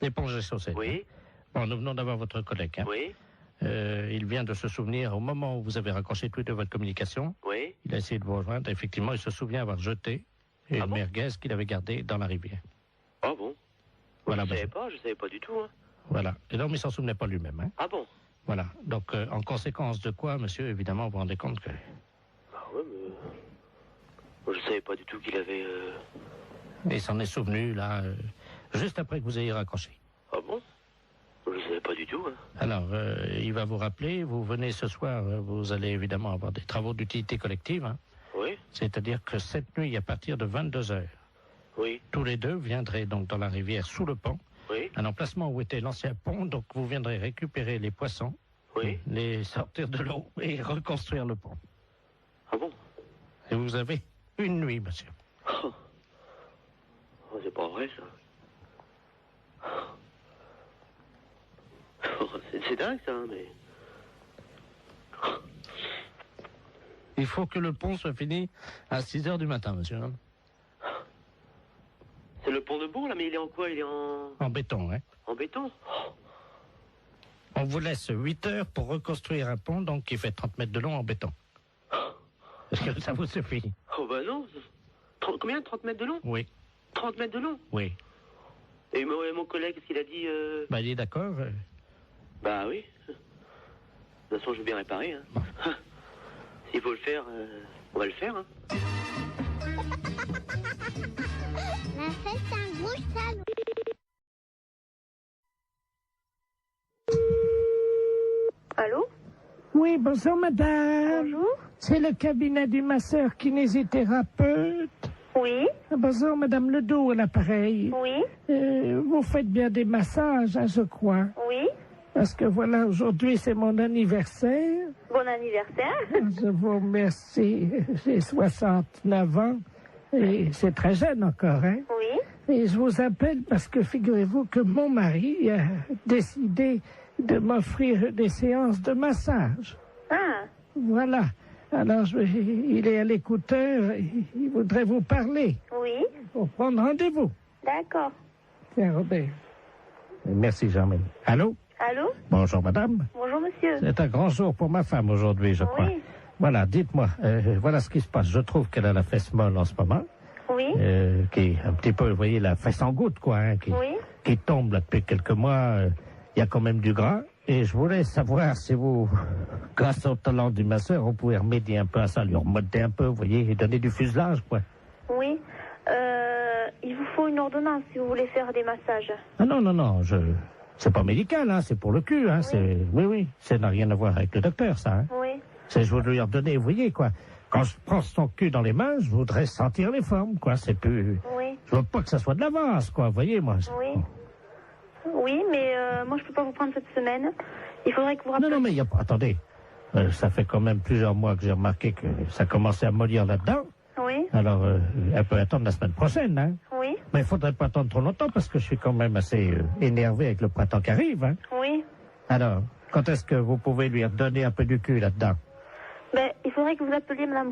l'éponge est chaussée. Oui. Hein? Bon, nous venons d'avoir votre collègue, hein? Oui. Il vient de se souvenir, au moment où vous avez raccroché tous les deux votre communication, oui. Il a essayé de vous rejoindre. Effectivement, il se souvient avoir jeté une merguez qu'il avait gardée dans la rivière. Ah bon? Voilà, je savais pas du tout. Hein. Voilà. Et donc, il ne s'en souvenait pas lui-même. Hein. Ah bon? Voilà. Donc, en conséquence de quoi, monsieur, évidemment, vous vous rendez compte que... Ah ouais, mais... Moi, je savais pas du tout qu'il avait... Il s'en est souvenu, là. juste après que vous ayez raccroché. Ah bon? Je ne savais pas du tout. Hein. Alors, il va vous rappeler, vous venez ce soir, vous allez évidemment avoir des travaux d'utilité collective. Hein. Oui. C'est-à-dire que cette nuit, à partir de 22h, oui. tous les deux viendraient donc dans la rivière sous le pont, oui. un emplacement où était l'ancien pont, donc vous viendrez récupérer les poissons, oui. les sortir de l'eau et reconstruire le pont. Ah bon? Et vous avez une nuit, monsieur. Oh, c'est pas vrai, ça. C'est dingue, ça, mais... Il faut que le pont soit fini à 6h du matin, monsieur. C'est le pont de Bourg, là, mais il est en quoi? Il est en béton, hein. En béton? On vous laisse 8 heures pour reconstruire un pont, donc qui fait 30 mètres de long en béton. Est-ce que ça vous suffit? Oh, bah non. Combien? 30 mètres de long? Oui. 30 mètres de long? Oui. Et mon collègue, qu'est-ce qu'il a dit Bah, il est d'accord. Bah oui. De toute façon, je veux bien réparer. Hein. Bon. S'il faut le faire, on va le faire. Hein. La fête un gros salon. Allô? Oui, bonjour madame. Bonjour. C'est le cabinet du masseur kinésithérapeute. Oui. Bonjour madame Ledoux à l'appareil. Oui. Vous faites bien des massages, hein, je crois. Oui. Parce que voilà, aujourd'hui c'est mon anniversaire. Bon anniversaire. Je vous remercie. J'ai 69 ans et c'est très jeune encore, hein. Oui. Et je vous appelle parce que figurez-vous que mon mari a décidé de m'offrir des séances de massage. Ah. Voilà. Alors, il est à l'écouteur, il voudrait vous parler. Oui. Pour prendre rendez-vous. D'accord. Tiens, Robert. Merci, Jean-Marie. Allô? Allô? Bonjour, madame. Bonjour, monsieur. C'est un grand jour pour ma femme aujourd'hui, je crois. Oui. Voilà, dites-moi, voilà ce qui se passe. Je trouve qu'elle a la fesse molle en ce moment. Oui. Qui est un petit peu, vous voyez, la fesse en goutte, quoi, hein, qui tombe là depuis quelques mois. Il y a quand même du gras. Et je voulais savoir si vous, grâce au talent du masseur, vous pouvez remédier un peu à ça, lui remonter un peu, vous voyez, et donner du fuselage, quoi. Oui. Il vous faut une ordonnance si vous voulez faire des massages. Ah non, c'est pas médical, hein, c'est pour le cul, hein, Oui. oui, ça n'a rien à voir avec le docteur, ça, hein. Oui. Je voudrais lui redonner, vous voyez, quoi. Quand je prends son cul dans les mains, je voudrais sentir les formes, quoi, c'est plus... Oui. Je veux pas que ça soit de l'avance, quoi, vous voyez, moi. Oui. Oui, mais moi, je peux pas vous prendre cette semaine. Il faudrait que vous rappeliez... Non, mais il y a pas... Attendez, ça fait quand même plusieurs mois que j'ai remarqué que ça commençait à mollir là-dedans. Oui. Alors, elle peut attendre la semaine prochaine, hein. Oui. Mais il faudrait pas attendre trop longtemps, parce que je suis quand même assez énervé avec le printemps qui arrive, hein. Oui. Alors, quand est-ce que vous pouvez lui redonner un peu du cul là-dedans? Ben, il faudrait que vous appeliez madame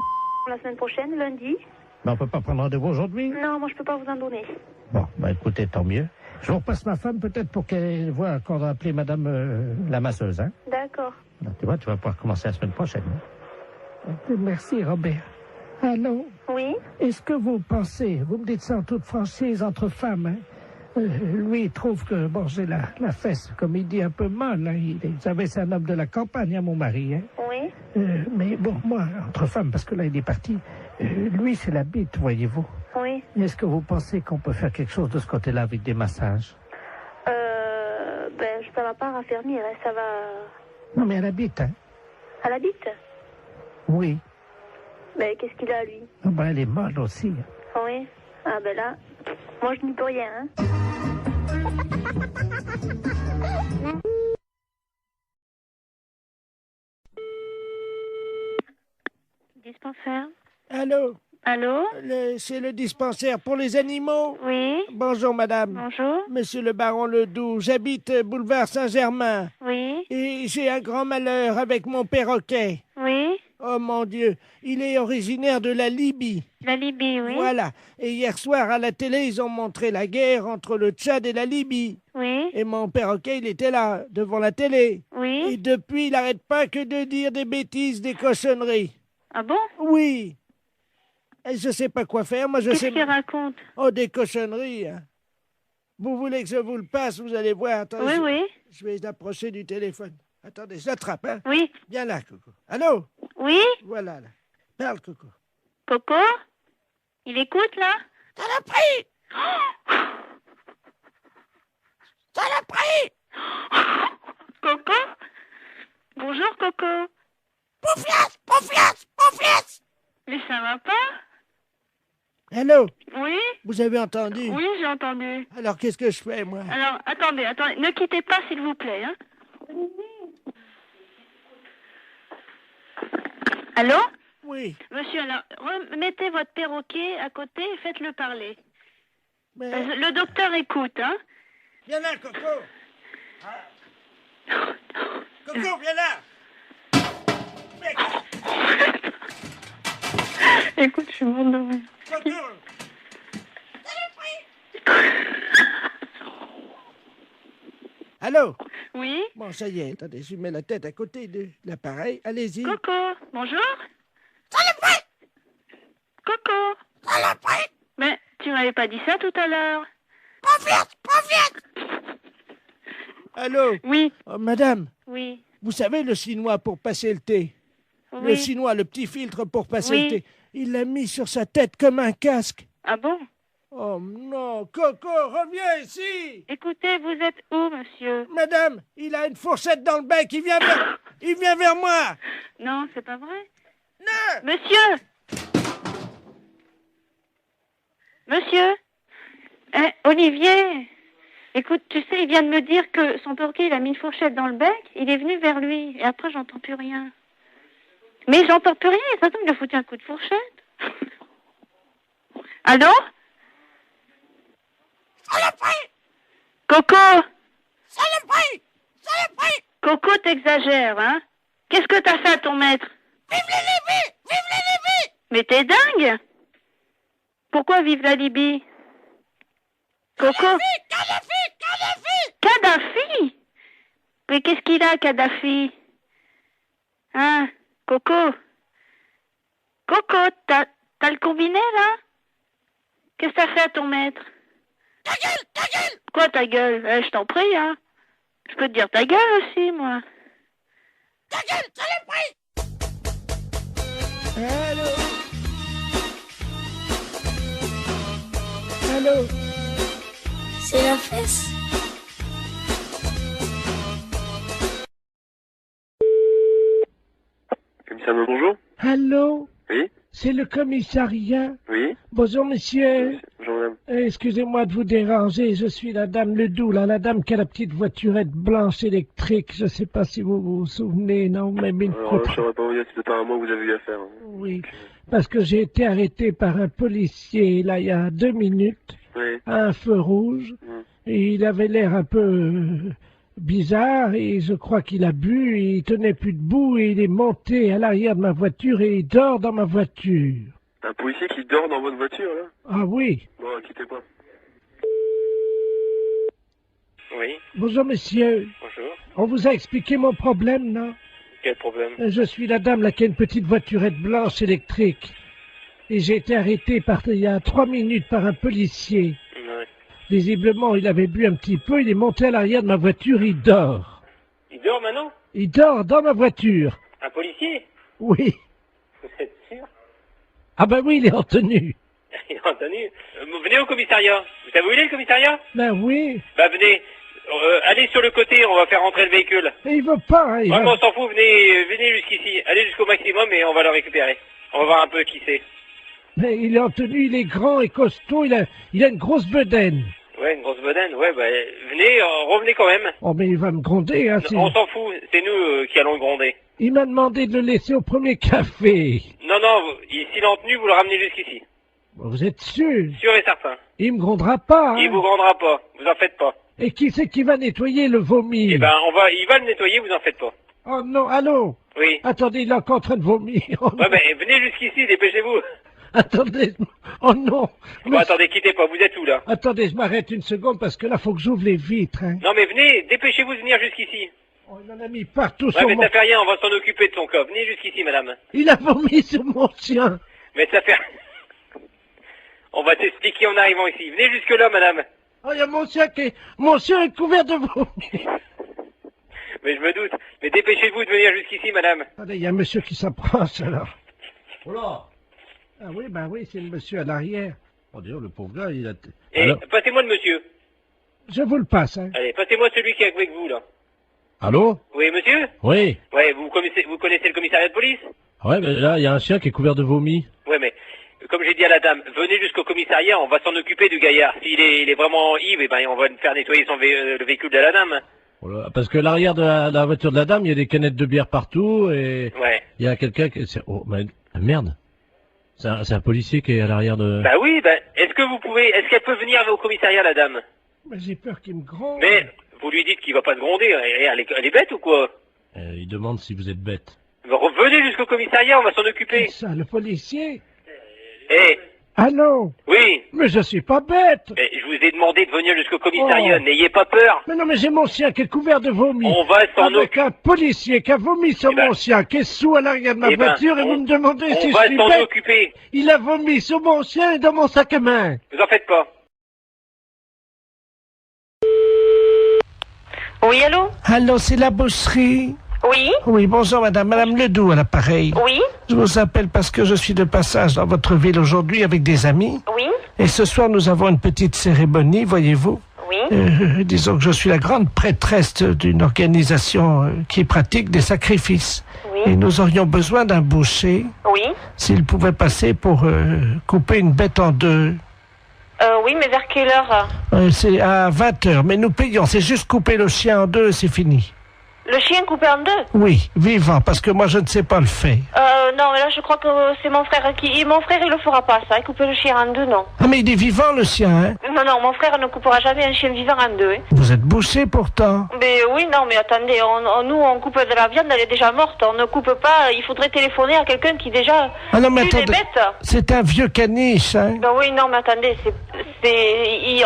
la semaine prochaine, lundi. Mais on peut pas prendre rendez-vous aujourd'hui? Non, moi, je peux pas vous en donner. Bon, écoutez, tant mieux. Je vous repasse ma femme peut-être pour qu'elle voit qu'on va appeler madame la masseuse, hein. D'accord. Tu vois, tu vas pouvoir commencer la semaine prochaine. Hein? Merci, Robert. Allô? Oui? Est-ce que vous pensez, vous me dites ça en toute franchise entre femmes, hein? Lui, il trouve que, bon, j'ai la fesse, comme il dit, un peu molle, hein. Vous savez, c'est un homme de la campagne, hein, mon mari, hein. Oui. Mais bon, moi, entre femmes, parce que là, il est parti, lui, c'est la bite, voyez-vous. Oui. Est-ce que vous pensez qu'on peut faire quelque chose de ce côté-là avec des massages? Ça va pas raffermir, hein, ça va... Non, mais elle habite, hein. Elle habite? Oui. Ben, qu'est-ce qu'il a, lui? Elle est molle aussi. Oui. Ah, ben là, moi, je n'y peux rien, hein. Dispensaire. Allô? Allô? C'est le dispensaire pour les animaux? Oui. Bonjour, madame. Bonjour. Monsieur le baron Ledoux, j'habite boulevard Saint-Germain. Oui. Et j'ai un grand malheur avec mon perroquet. Oui. Oh mon Dieu, il est originaire de la Libye. La Libye, oui. Voilà. Et hier soir, à la télé, ils ont montré la guerre entre le Tchad et la Libye. Oui. Et mon perroquet, il était là, devant la télé. Oui. Et depuis, il n'arrête pas que de dire des bêtises, des cochonneries. Ah bon? Oui. Et je sais pas quoi faire, moi je sais... Qu'est-ce qu'il raconte? Oh, des cochonneries, hein. Vous voulez que je vous le passe, vous allez voir. Attendez, Oui. Je vais l'approcher du téléphone. Attendez, je l'attrape, hein. Oui. Viens là, Coco. Allô? Oui. Voilà, là. Parle, Coco. Coco? Il écoute, là? T'en as pris! Coco? Bonjour, Coco. Poufias, poufias, poufias. Mais ça va pas? Allô? Oui? Vous avez entendu? Oui, j'ai entendu. Alors, qu'est-ce que je fais, moi? Alors, attendez, ne quittez pas, s'il vous plaît, hein. Allô? Oui. Monsieur, alors, mettez votre perroquet à côté et faites-le parler. Le docteur écoute, hein? Viens là, Coco. Coco, viens là. Écoute, je suis morte de rire. Coco. Allô? Oui? Bon, ça y est, attendez, je mets la tête à côté de l'appareil. Allez-y. Coco, bonjour? Coco. Mais tu m'avais pas dit ça tout à l'heure. Allô? Oui. Oh, madame, Oui. vous savez le chinois pour passer le thé? Oui. Le chinois, le petit filtre pour passer Oui. le thé. Il l'a mis sur sa tête comme un casque. Ah bon? Oh non, Coco, reviens ici. Écoutez, vous êtes où, monsieur? Madame, il a une fourchette dans le bec, il vient vers moi. Non, c'est pas vrai. Non. Monsieur! Monsieur? Olivier! Écoute, tu sais, il vient de me dire que son perroquet, il a mis une fourchette dans le bec, il est venu vers lui, et après, j'entends plus rien. Mais j'entends plus rien, et ça tombe, il a foutu un coup de fourchette. Allô? Coco! Coco, t'exagères, hein? Qu'est-ce que t'as fait à ton maître? Vive la Libye! Vive la Libye! Mais t'es dingue? Pourquoi vive la Libye? Coco? Kadhafi! Mais qu'est-ce qu'il a, Kadhafi? Hein? Coco? Coco, t'as le combiné, là? Qu'est-ce que t'as fait à ton maître? Ta gueule! Quoi, ta gueule? Je t'en prie, hein? Je peux te dire ta gueule aussi, moi. Ta gueule, saloperie! Allô? Allô? C'est la fesse. Commissariat, bonjour. Allô? Oui. C'est le commissariat? Oui. Bonjour, monsieur. Bonjour, madame. Excusez-moi de vous déranger, je suis la dame Ledoux, là, la dame qui a la petite voiturette blanche électrique. Je sais pas si vous vous souvenez, non, mais une Alors, photo. je saurais pas vous dire si c'est pas à moi que vous avez eu affaire. Oui, parce que j'ai été arrêté par un policier, là, il y a 2 minutes, Oui. à un feu rouge, et il avait l'air un peu bizarre, et je crois qu'il a bu, et il tenait plus debout, et il est monté à l'arrière de ma voiture, et il dort dans ma voiture. Un policier qui dort dans votre voiture, là? Ah oui. Bon, quittez pas. Oui. Bonjour, monsieur. Bonjour. On vous a expliqué mon problème, non? Quel problème? Je suis la dame là qui a une petite voiturette blanche électrique. Et j'ai été arrêté il y a 3 minutes par un policier. Ouais. Visiblement, il avait bu un petit peu, il est monté à l'arrière de ma voiture, il dort. Il dort maintenant? Il dort dans ma voiture. Un policier? Oui. Vous êtes sûr? Ah ben oui, il est en tenue. Il est en tenue. Venez au commissariat. Vous savez où il est, le commissariat? Ben oui. Bah, venez. Allez sur le côté, on va faire rentrer le véhicule. Et il veut pas, hein, Vraiment, on s'en fout, venez jusqu'ici. Allez jusqu'au maximum et on va le récupérer. On va voir un peu qui c'est. Mais il est en tenue, il est grand et costaud, il a une grosse bedaine. Ouais, une grosse bedaine, ouais, bah, venez, revenez quand même. Oh, mais il va me gronder, hein. On s'en fout, c'est nous qui allons le gronder. Il m'a demandé de le laisser au premier café. Non, s'il est en tenue, vous le ramenez jusqu'ici. Vous êtes sûr? Sûr et certain. Il me grondera pas, hein. Il vous grondera pas, vous en faites pas. Et qui c'est qui va nettoyer le vomi? Eh ben, il va le nettoyer, vous en faites pas. Oh non, allô? Oui. Attendez, il est encore en train de vomir. Oh, ouais, mais venez jusqu'ici, dépêchez-vous. Attendez, oh non. Bon, attendez, quittez pas, vous êtes où, là? Attendez, je m'arrête une seconde parce que là, faut que j'ouvre les vitres, hein. Non, mais venez, dépêchez-vous de venir jusqu'ici. Oh, il en a mis partout Ouais, sur mais mon... ça fait rien, on va s'en occuper de son cas. Venez jusqu'ici, madame. Il a vomi sur mon chien. Mais ça fait... On va t'expliquer en arrivant ici. Venez jusque-là, madame. Oh, il y a mon chien est couvert de vomi. Mais je me doute. Mais dépêchez-vous de venir jusqu'ici, madame. Attendez, il y a un monsieur qui s'approche, alors. Oh là. Ah oui, c'est le monsieur à l'arrière. Oh, d'ailleurs, le pauvre gars, il a... Et passez-moi le monsieur. Je vous le passe, hein. Allez, passez-moi celui qui est avec vous, là. Allô? Oui, monsieur? Oui. Ouais, vous connaissez le commissariat de police? Ouais, mais là, il y a un chien qui est couvert de vomi. Ouais, mais comme j'ai dit à la dame, venez jusqu'au commissariat, on va s'en occuper du gaillard. S'il est, il est vraiment ivre, eh ben, on va faire nettoyer le véhicule de la dame. Voilà, parce que l'arrière de la voiture de la dame, il y a des canettes de bière partout et Ouais. il y a quelqu'un qui... Oh, merde. C'est un policier qui est à l'arrière de... Bah oui, est-ce qu'elle peut venir au commissariat, la dame? Mais j'ai peur qu'il me gronde. Mais, vous lui dites qu'il va pas se gronder, elle est bête ou quoi? Il demande si vous êtes bête. Revenez jusqu'au commissariat, on va s'en occuper. Ça, le policier? Eh, Allô? oui. Mais je suis pas bête. Mais je vous ai demandé de venir jusqu'au commissariat, Oh. n'ayez pas peur. Mais non, mais j'ai mon chien qui est couvert de vomi. On va s'en Avec un policier qui a vomi sur mon chien, qui est sous à l'arrière de ma voiture, et vous me demandez si je suis On va s'en bête. occuper. Il a vomi sur mon chien et dans mon sac à main. Vous en faites pas. Oui, allô? Allô, c'est la boucherie? Oui? Oui, bonjour madame. Madame Ledoux à l'appareil. Oui? Je vous appelle parce que je suis de passage dans votre ville aujourd'hui avec des amis. Oui? Et ce soir, nous avons une petite cérémonie, voyez-vous. Oui? Disons que je suis la grande prêtresse d'une organisation qui pratique des sacrifices. Oui? Et nous aurions besoin d'un boucher. Oui? S'il pouvait passer pour couper une bête en deux. Oui, mais vers quelle heure? C'est à 20h, mais nous payons. C'est juste couper le chien en deux et c'est fini. Le chien coupé en deux? Oui, vivant, parce que moi je ne sais pas le faire. Non, mais là je crois que c'est mon frère qui... Mon frère il le fera pas ça, il couper le chien en deux, non. Ah mais il est vivant le chien, hein? Non, non, mon frère ne coupera jamais un chien vivant en deux, hein. Vous êtes bouché pourtant. Mais oui, non, mais attendez, nous on coupe de la viande, elle est déjà morte, on ne coupe pas, il faudrait téléphoner à quelqu'un qui déjà Ah non mais tue les attendez, bêtes. c'est un vieux caniche, hein? Ben oui, non, mais attendez,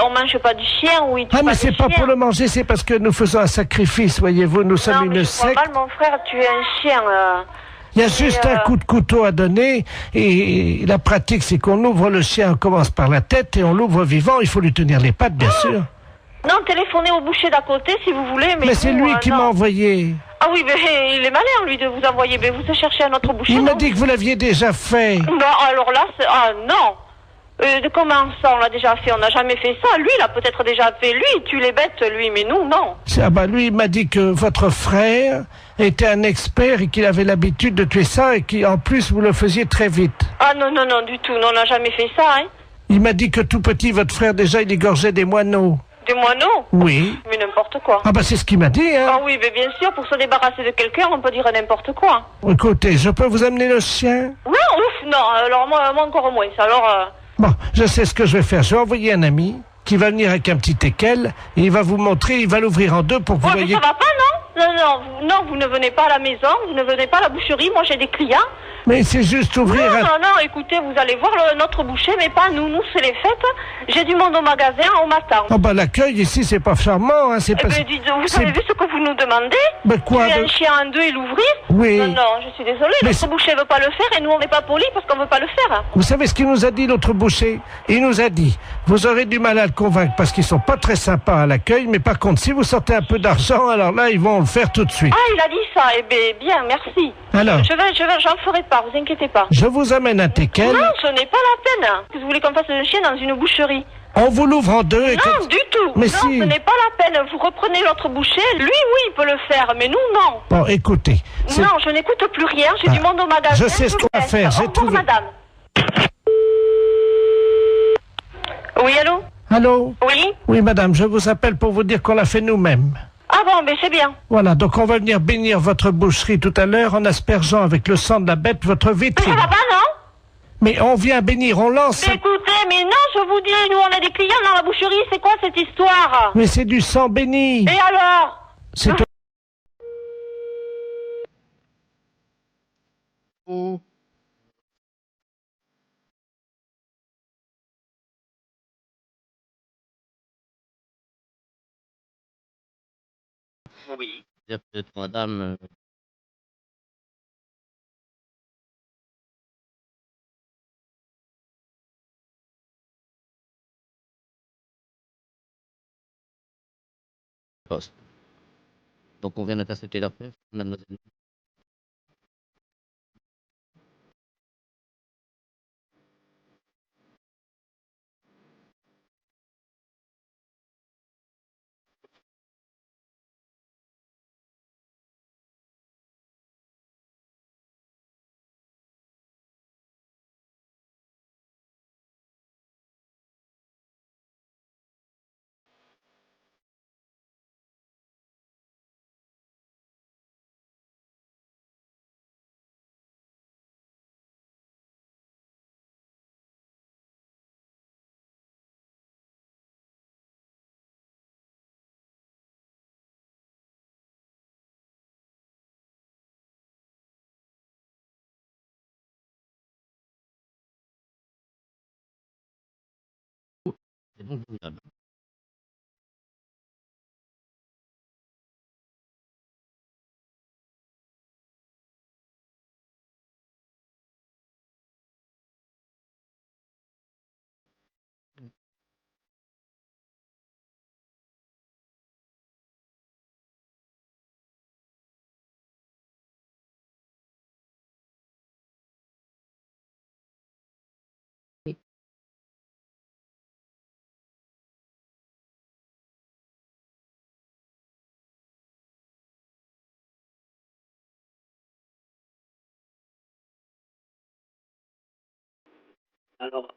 on mange pas du chien ou il tue Ah mais pas c'est du pas chien. pour le manger, c'est parce que nous faisons un sacrifice, voyez-vous, nous sommes Non, mais une je crois secte. mal mon frère tuer un chien. Il y a juste un coup de couteau à donner et la pratique c'est qu'on ouvre le chien, on commence par la tête et on l'ouvre vivant, il faut lui tenir les pattes bien sûr. Non, téléphonez au boucher d'à côté si vous voulez, mais... Mais c'est nous, lui qui non. m'a envoyé. Ah oui, mais il est malin lui de vous envoyer, mais vous cherchez un autre boucher. Il m'a non? dit que vous l'aviez déjà fait. Non, alors là, ah non. Comment ça, on l'a déjà fait? On n'a jamais fait ça. Lui, il a peut-être déjà fait. Lui, il tue les bêtes, lui, mais nous, non. Ah bah lui, il m'a dit que votre frère était un expert et qu'il avait l'habitude de tuer ça et qu'en plus vous le faisiez très vite. Ah non, non, non, du tout. Non, on n'a jamais fait ça, hein. Il m'a dit que tout petit, votre frère déjà, il égorgeait des moineaux. Des moineaux? Oui. Mais n'importe quoi. Ah bah c'est ce qu'il m'a dit, hein. Ah oui, mais bien sûr, pour se débarrasser de quelqu'un, on peut dire n'importe quoi. Écoutez, je peux vous amener le chien? Non, ouf, non. Alors moi encore moins. Alors... Bon, je sais ce que je vais faire. Je vais envoyer un ami qui va venir avec un petit teckel et il va vous montrer, il va l'ouvrir en deux pour que vous Ouais, mais voyez... ça va pas, non? Non, vous ne venez pas à la maison, vous ne venez pas à la boucherie, moi j'ai des clients. Mais c'est juste ouvrir Non, un... non, écoutez, vous allez voir notre boucher, mais pas nous. Nous, c'est les fêtes. J'ai du monde au magasin, on m'attend. Oh bah l'accueil ici, c'est pas charmant, hein, c'est Eh pas... ben, dites, vous avez vu ce que vous nous demandez? Ben quoi Tuer de- un chien en deux et l'ouvrir? Oui. Non, non, je suis désolée, Mais notre boucher veut pas le faire et nous, on n'est pas polis parce qu'on veut pas le faire. Vous savez ce qu'il nous a dit, l'autre boucher? Il nous a dit, vous aurez du mal à le convaincre parce qu'ils sont pas très sympas à l'accueil, mais par contre, si vous sortez un peu d'argent, alors là, ils vont le faire tout de suite. Ah, il a dit ça, eh ben, bien, merci. Alors J'en ferai pas, vous inquiétez pas. Je vous amène un teckel, Non, ce n'est pas la peine. Vous voulez qu'on fasse un chien dans une boucherie? on vous l'ouvre en deux et... Non, du tout. Mais non, si. ce n'est pas la peine. Vous reprenez l'autre boucher. Lui, oui, il peut le faire, mais nous, non. Bon, écoutez... c'est- Non, je n'écoute plus rien. J'ai du monde au magasin. je sais ce vous qu'on va laisse. faire, j'ai Au revoir, trouvé. madame. Oui, allô? Allô? Oui? Oui, madame, je vous appelle pour vous dire qu'on l'a fait nous-mêmes. Ah bon, ben c'est bien. Voilà, donc on va venir bénir votre boucherie tout à l'heure en aspergeant avec le sang de la bête votre vitrine. Ça va pas, non? Mais on vient bénir, on lance... Mais écoutez, mais non, je vous dis, nous, on a des clients dans la boucherie. C'est quoi cette histoire? Mais c'est du sang béni. Et alors? C'est... Oui. Il y a peut-être madame... poste. Donc on vient d'intercepter leur chef, mademoiselle. C'est donc minable. Alors,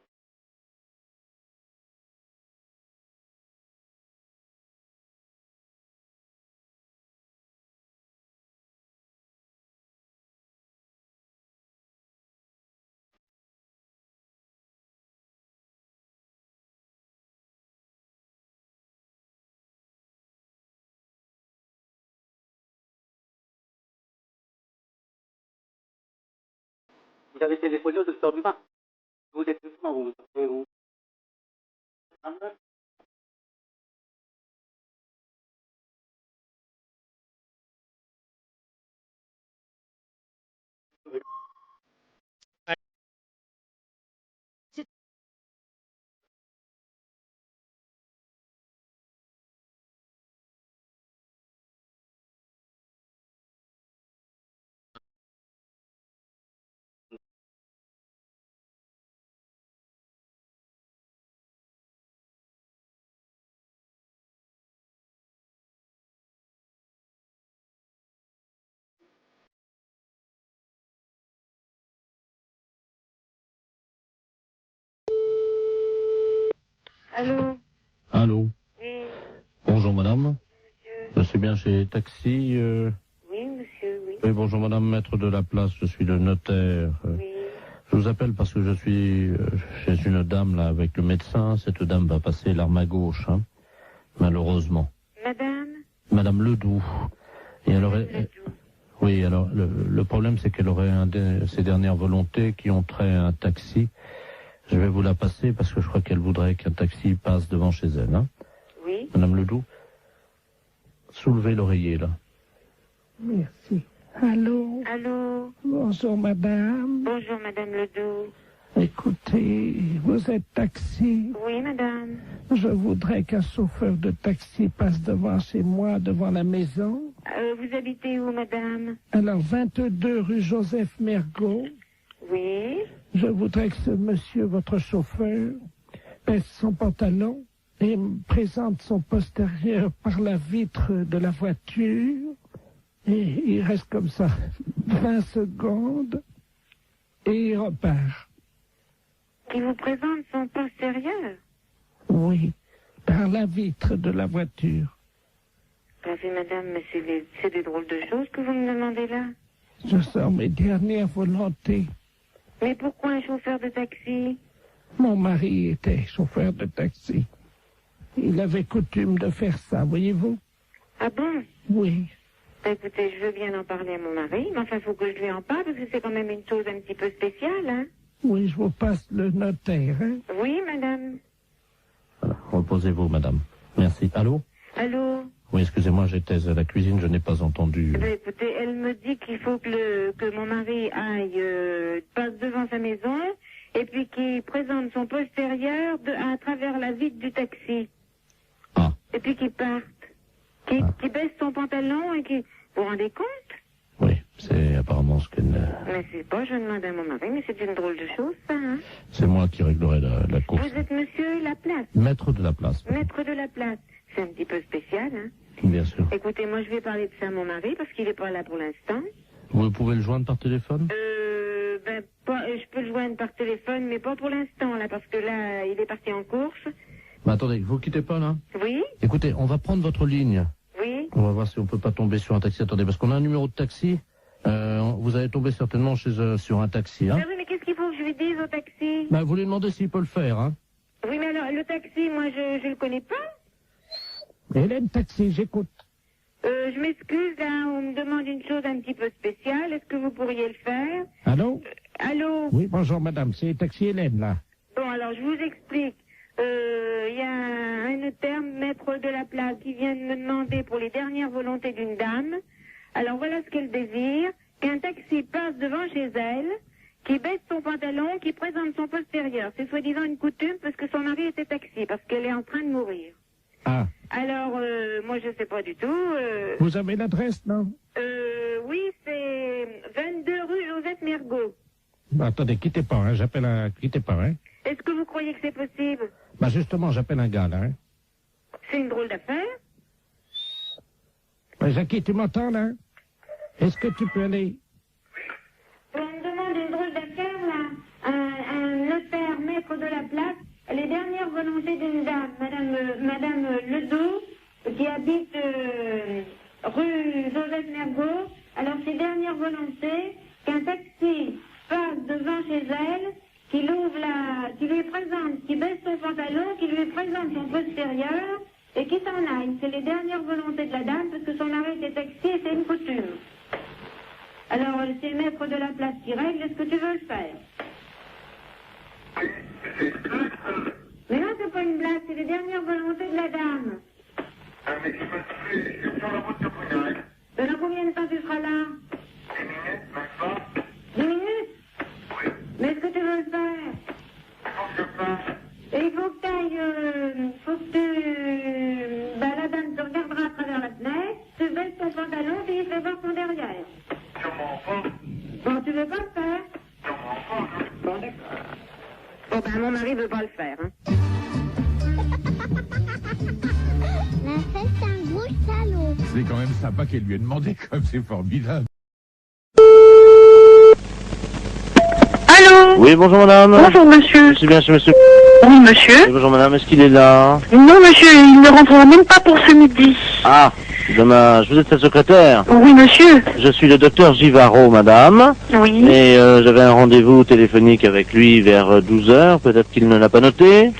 vous avez téléphoné au docteur Dumas. Vous êtes doucement, vous sortez où? Allô? Allô. Oui. Bonjour madame. Je suis bien chez Taxi. Oui, monsieur, oui. Oui, bonjour madame, maître de la place, je suis le notaire. Oui. Je vous appelle parce que je suis chez une dame là avec le médecin. Cette dame va passer l'arme à gauche, hein, malheureusement. Madame? Madame Ledoux. Et elle aurait... Oui, alors le problème c'est qu'elle aurait ses dernières volontés qui ont trait à un taxi. Je vais vous la passer parce que je crois qu'elle voudrait qu'un taxi passe devant chez elle. Hein. Oui. Madame Ledoux, soulevez l'oreiller là. Merci. Allô? Allô? Bonjour, madame. Bonjour, madame Ledoux. Écoutez, vous êtes taxi? Oui, madame. Je voudrais qu'un chauffeur de taxi passe devant chez moi, devant la maison. Vous habitez où, madame? Alors, 22 rue Joseph Mergault. Oui. Je voudrais que ce monsieur, votre chauffeur, baisse son pantalon et me présente son postérieur par la vitre de la voiture. Et il reste comme ça 20 secondes et il repart. Qui vous présente son postérieur? Oui, par la vitre de la voiture. Oui, madame, mais c'est des drôles de choses que vous me demandez là. Je sors mes dernières volontés. Mais pourquoi un chauffeur de taxi? Mon mari était chauffeur de taxi. Il avait coutume de faire ça, voyez-vous? Ah bon? Oui. Ben, écoutez, je veux bien en parler à mon mari, mais enfin, il faut que je lui en parle, parce que c'est quand même une chose un petit peu spéciale, hein? Oui, je vous passe le notaire, hein? Oui, madame. Voilà, reposez-vous madame. Merci. Allô? Allô? Oui, excusez-moi, j'étais à la cuisine, je n'ai pas entendu. Ben, écoutez, elle me dit qu'il faut que mon mari aille, passe devant sa maison, et puis qu'il présente son postérieur à travers la vitre du taxi. Ah. Et puis qu'il parte. Qu'il baisse son pantalon et qu'il... Vous vous rendez compte? Oui, c'est apparemment ce qu'elle... Mais c'est pas, je demande à mon mari, mais c'est une drôle de chose, ça, hein? C'est moi qui réglerai la course. Vous êtes monsieur Laplace? Maître de la place. Maître de la place. C'est un petit peu spécial, hein? Bien sûr. Écoutez, moi, je vais parler de ça à mon mari, parce qu'il n'est pas là pour l'instant. Vous pouvez le joindre par téléphone? Je peux le joindre par téléphone, mais pas pour l'instant, là, parce que là, il est parti en course. Mais attendez, vous quittez pas, là? Oui? Écoutez, on va prendre votre ligne. Oui? On va voir si on peut pas tomber sur un taxi. Attendez, parce qu'on a un numéro de taxi. Vous allez tomber certainement sur un taxi, hein? Ah oui, mais qu'est-ce qu'il faut que je lui dise au taxi? Bah, vous lui demandez s'il peut le faire, hein? Oui, mais alors, le taxi, moi, je le connais pas. Hélène Taxi, j'écoute. Je m'excuse, là, on me demande une chose un petit peu spéciale. Est-ce que vous pourriez le faire? Allô? Allô? Oui, bonjour madame, c'est Taxi Hélène, là. Bon, alors, je vous explique. il y a un notaire, maître de la place, qui vient de me demander pour les dernières volontés d'une dame. Alors voilà ce qu'elle désire, qu'un taxi passe devant chez elle, qui baisse son pantalon, qui présente son postérieur. C'est soi-disant une coutume parce que son mari était taxi, parce qu'elle est en train de mourir. Ah. Alors, moi je sais pas du tout. Vous avez l'adresse, non? Oui, c'est 22 rue Joseph Mergault. Bah, attendez, quittez pas, hein, quittez pas, hein. Est-ce que vous croyez que c'est possible? Bah, justement, j'appelle un gars, là, hein. C'est une drôle d'affaire. Bah, Jackie, tu m'entends, là? Est-ce que tu peux aller? On me demande une drôle d'affaire, là. Un notaire, maître de la place, les dernières volontés d'une dame, Madame Ledoux, qui habite rue Joseph Mergault. Alors, ses dernières volontés, qu'un taxi passe devant chez elle, qui lui présente, qui baisse son pantalon, qui lui présente son postérieur, et qui s'en aille. C'est les dernières volontés de la dame, parce que son mari était taxi et c'est une coutume. Alors, c'est le maître de la place qui règle, est-ce que tu veux le faire? Mais non, c'est pas une blague, c'est les dernières volontés de la dame. Dans combien de temps tu seras là? 10 minutes? Mais est-ce que tu veux le faire? Et il faut que tu ailles, la dame te regardera à travers la fenêtre, tu baisses ton pantalon, puis il fait voir son derrière. Bon, tu veux pas le faire? Bon, d'accord. Bon, ben, mon mari veut pas le faire, hein. Ma fête, c'est un gros salaud. C'est quand même sympa qu'elle lui ait demandé, comme c'est formidable. Allô? Oui, bonjour madame. Bonjour monsieur. C'est bien chez monsieur. Oui monsieur. Oui, bonjour madame, est-ce qu'il est là? Non monsieur, il ne rentrera même pas pour ce midi. Ah, dommage. Vous êtes sa secrétaire? Oui monsieur. Je suis le docteur Givaro, madame. Oui. Et j'avais un rendez-vous téléphonique avec lui vers 12h. Peut-être qu'il ne l'a pas noté.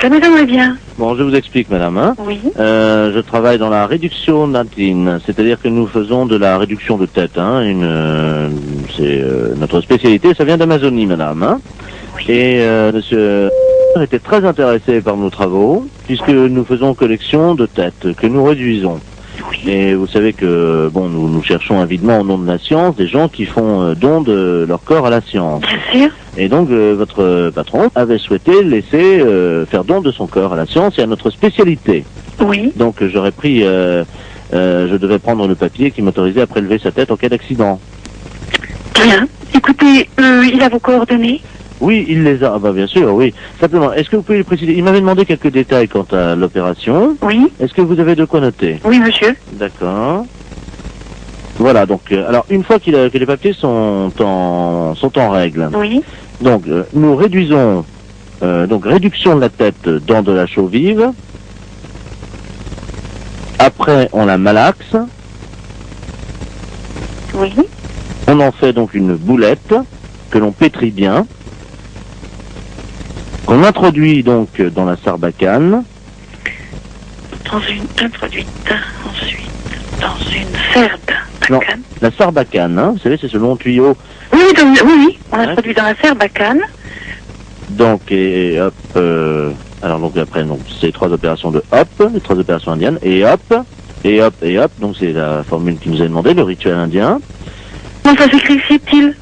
Ça m'étonnerait bien. Bon, je vous explique, madame. Hein. Oui. Je travaille dans la réduction natine, c'est-à-dire que nous faisons de la réduction de tête. Hein, c'est notre spécialité, ça vient d'Amazonie, madame. Hein. Oui. Et monsieur était très intéressé par nos travaux, puisque nous faisons collection de têtes que nous réduisons. Oui. Et vous savez que, bon, nous cherchons avidement au nom de la science des gens qui font don de leur corps à la science. Bien sûr. Et donc, votre patron avait souhaité laisser faire don de son corps à la science et à notre spécialité. Oui. Donc, j'aurais pris, je devais prendre le papier qui m'autorisait à prélever sa tête en cas d'accident. Bien. Écoutez, il a vos coordonnées? Oui, il les a. Ah bah bien sûr, oui. Simplement, est-ce que vous pouvez lui préciser? Il m'avait demandé quelques détails quant à l'opération. Oui. Est-ce que vous avez de quoi noter? Oui, monsieur. D'accord. Voilà, donc, alors, une fois que les papiers sont en règle. Oui. Donc, nous réduisons, donc, réduction de la tête dans de la chaux vive. Après, on la malaxe. Oui. On en fait donc une boulette que l'on pétrit bien. Qu'on introduit donc dans la sarbacane. Introduite ensuite dans une sarbacane. Non, la sarbacane, hein, vous savez, c'est ce long tuyau. Oui, on introduit dans la sarbacane. Donc, et hop, alors donc après, donc, c'est 3 opérations de hop, les 3 opérations indiennes, et hop, et hop, et hop, donc c'est la formule qui nous a demandé, le rituel indien. Comment ça s'écrit-il?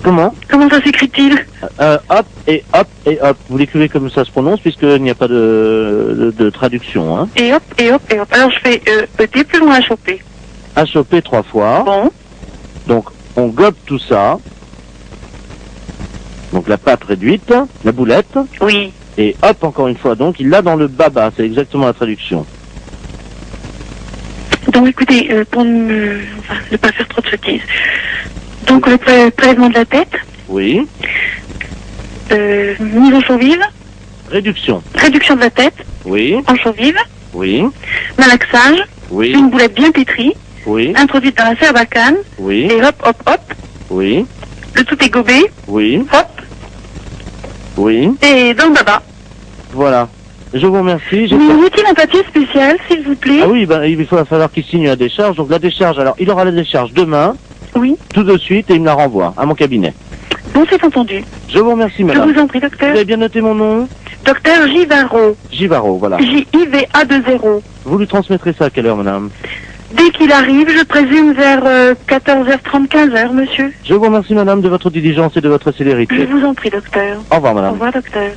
Comment ça s'écrit-il? Hop et hop et hop. Vous l'écrivez comme ça se prononce puisqu'il n'y a pas de traduction. Hein. Et hop et hop et hop. Alors je fais ET plus loin HOP. HOP 3 fois. Bon. Donc on gobe tout ça. Donc la pâte réduite, la boulette. Oui. Et hop encore une fois. Donc il l'a dans le baba. C'est exactement la traduction. Donc écoutez, pour ne pas faire trop de sottises. Donc le prélèvement de la tête. Oui. Mise en chaux vive. Réduction. Réduction de la tête. Oui. En chaux vive. Oui. Malaxage. Oui. Une boulette bien pétrie. Oui. Introduite dans la sarbacane. Oui. Et hop, hop, hop. Oui. Le tout est gobé. Oui. Hop. Oui. Et dans le baba. Voilà. Je vous remercie. Vous a-t-il un papier spécial, s'il vous plaît? Ah oui, ben, il va falloir qu'il signe la décharge. Donc la décharge, alors il aura la décharge demain. Oui. Tout de suite et il me la renvoie à mon cabinet. Bon, c'est entendu. Je vous remercie, madame. Je vous en prie, docteur. Vous avez bien noté mon nom? Docteur Givaro. Givaro, voilà. J-I-V-A-2-0. Vous lui transmettrez ça à quelle heure, madame? Dès qu'il arrive, je présume vers 14h30, 15h, monsieur. Je vous remercie, madame, de votre diligence et de votre célérité. Je vous en prie, docteur. Au revoir, madame. Au revoir, docteur.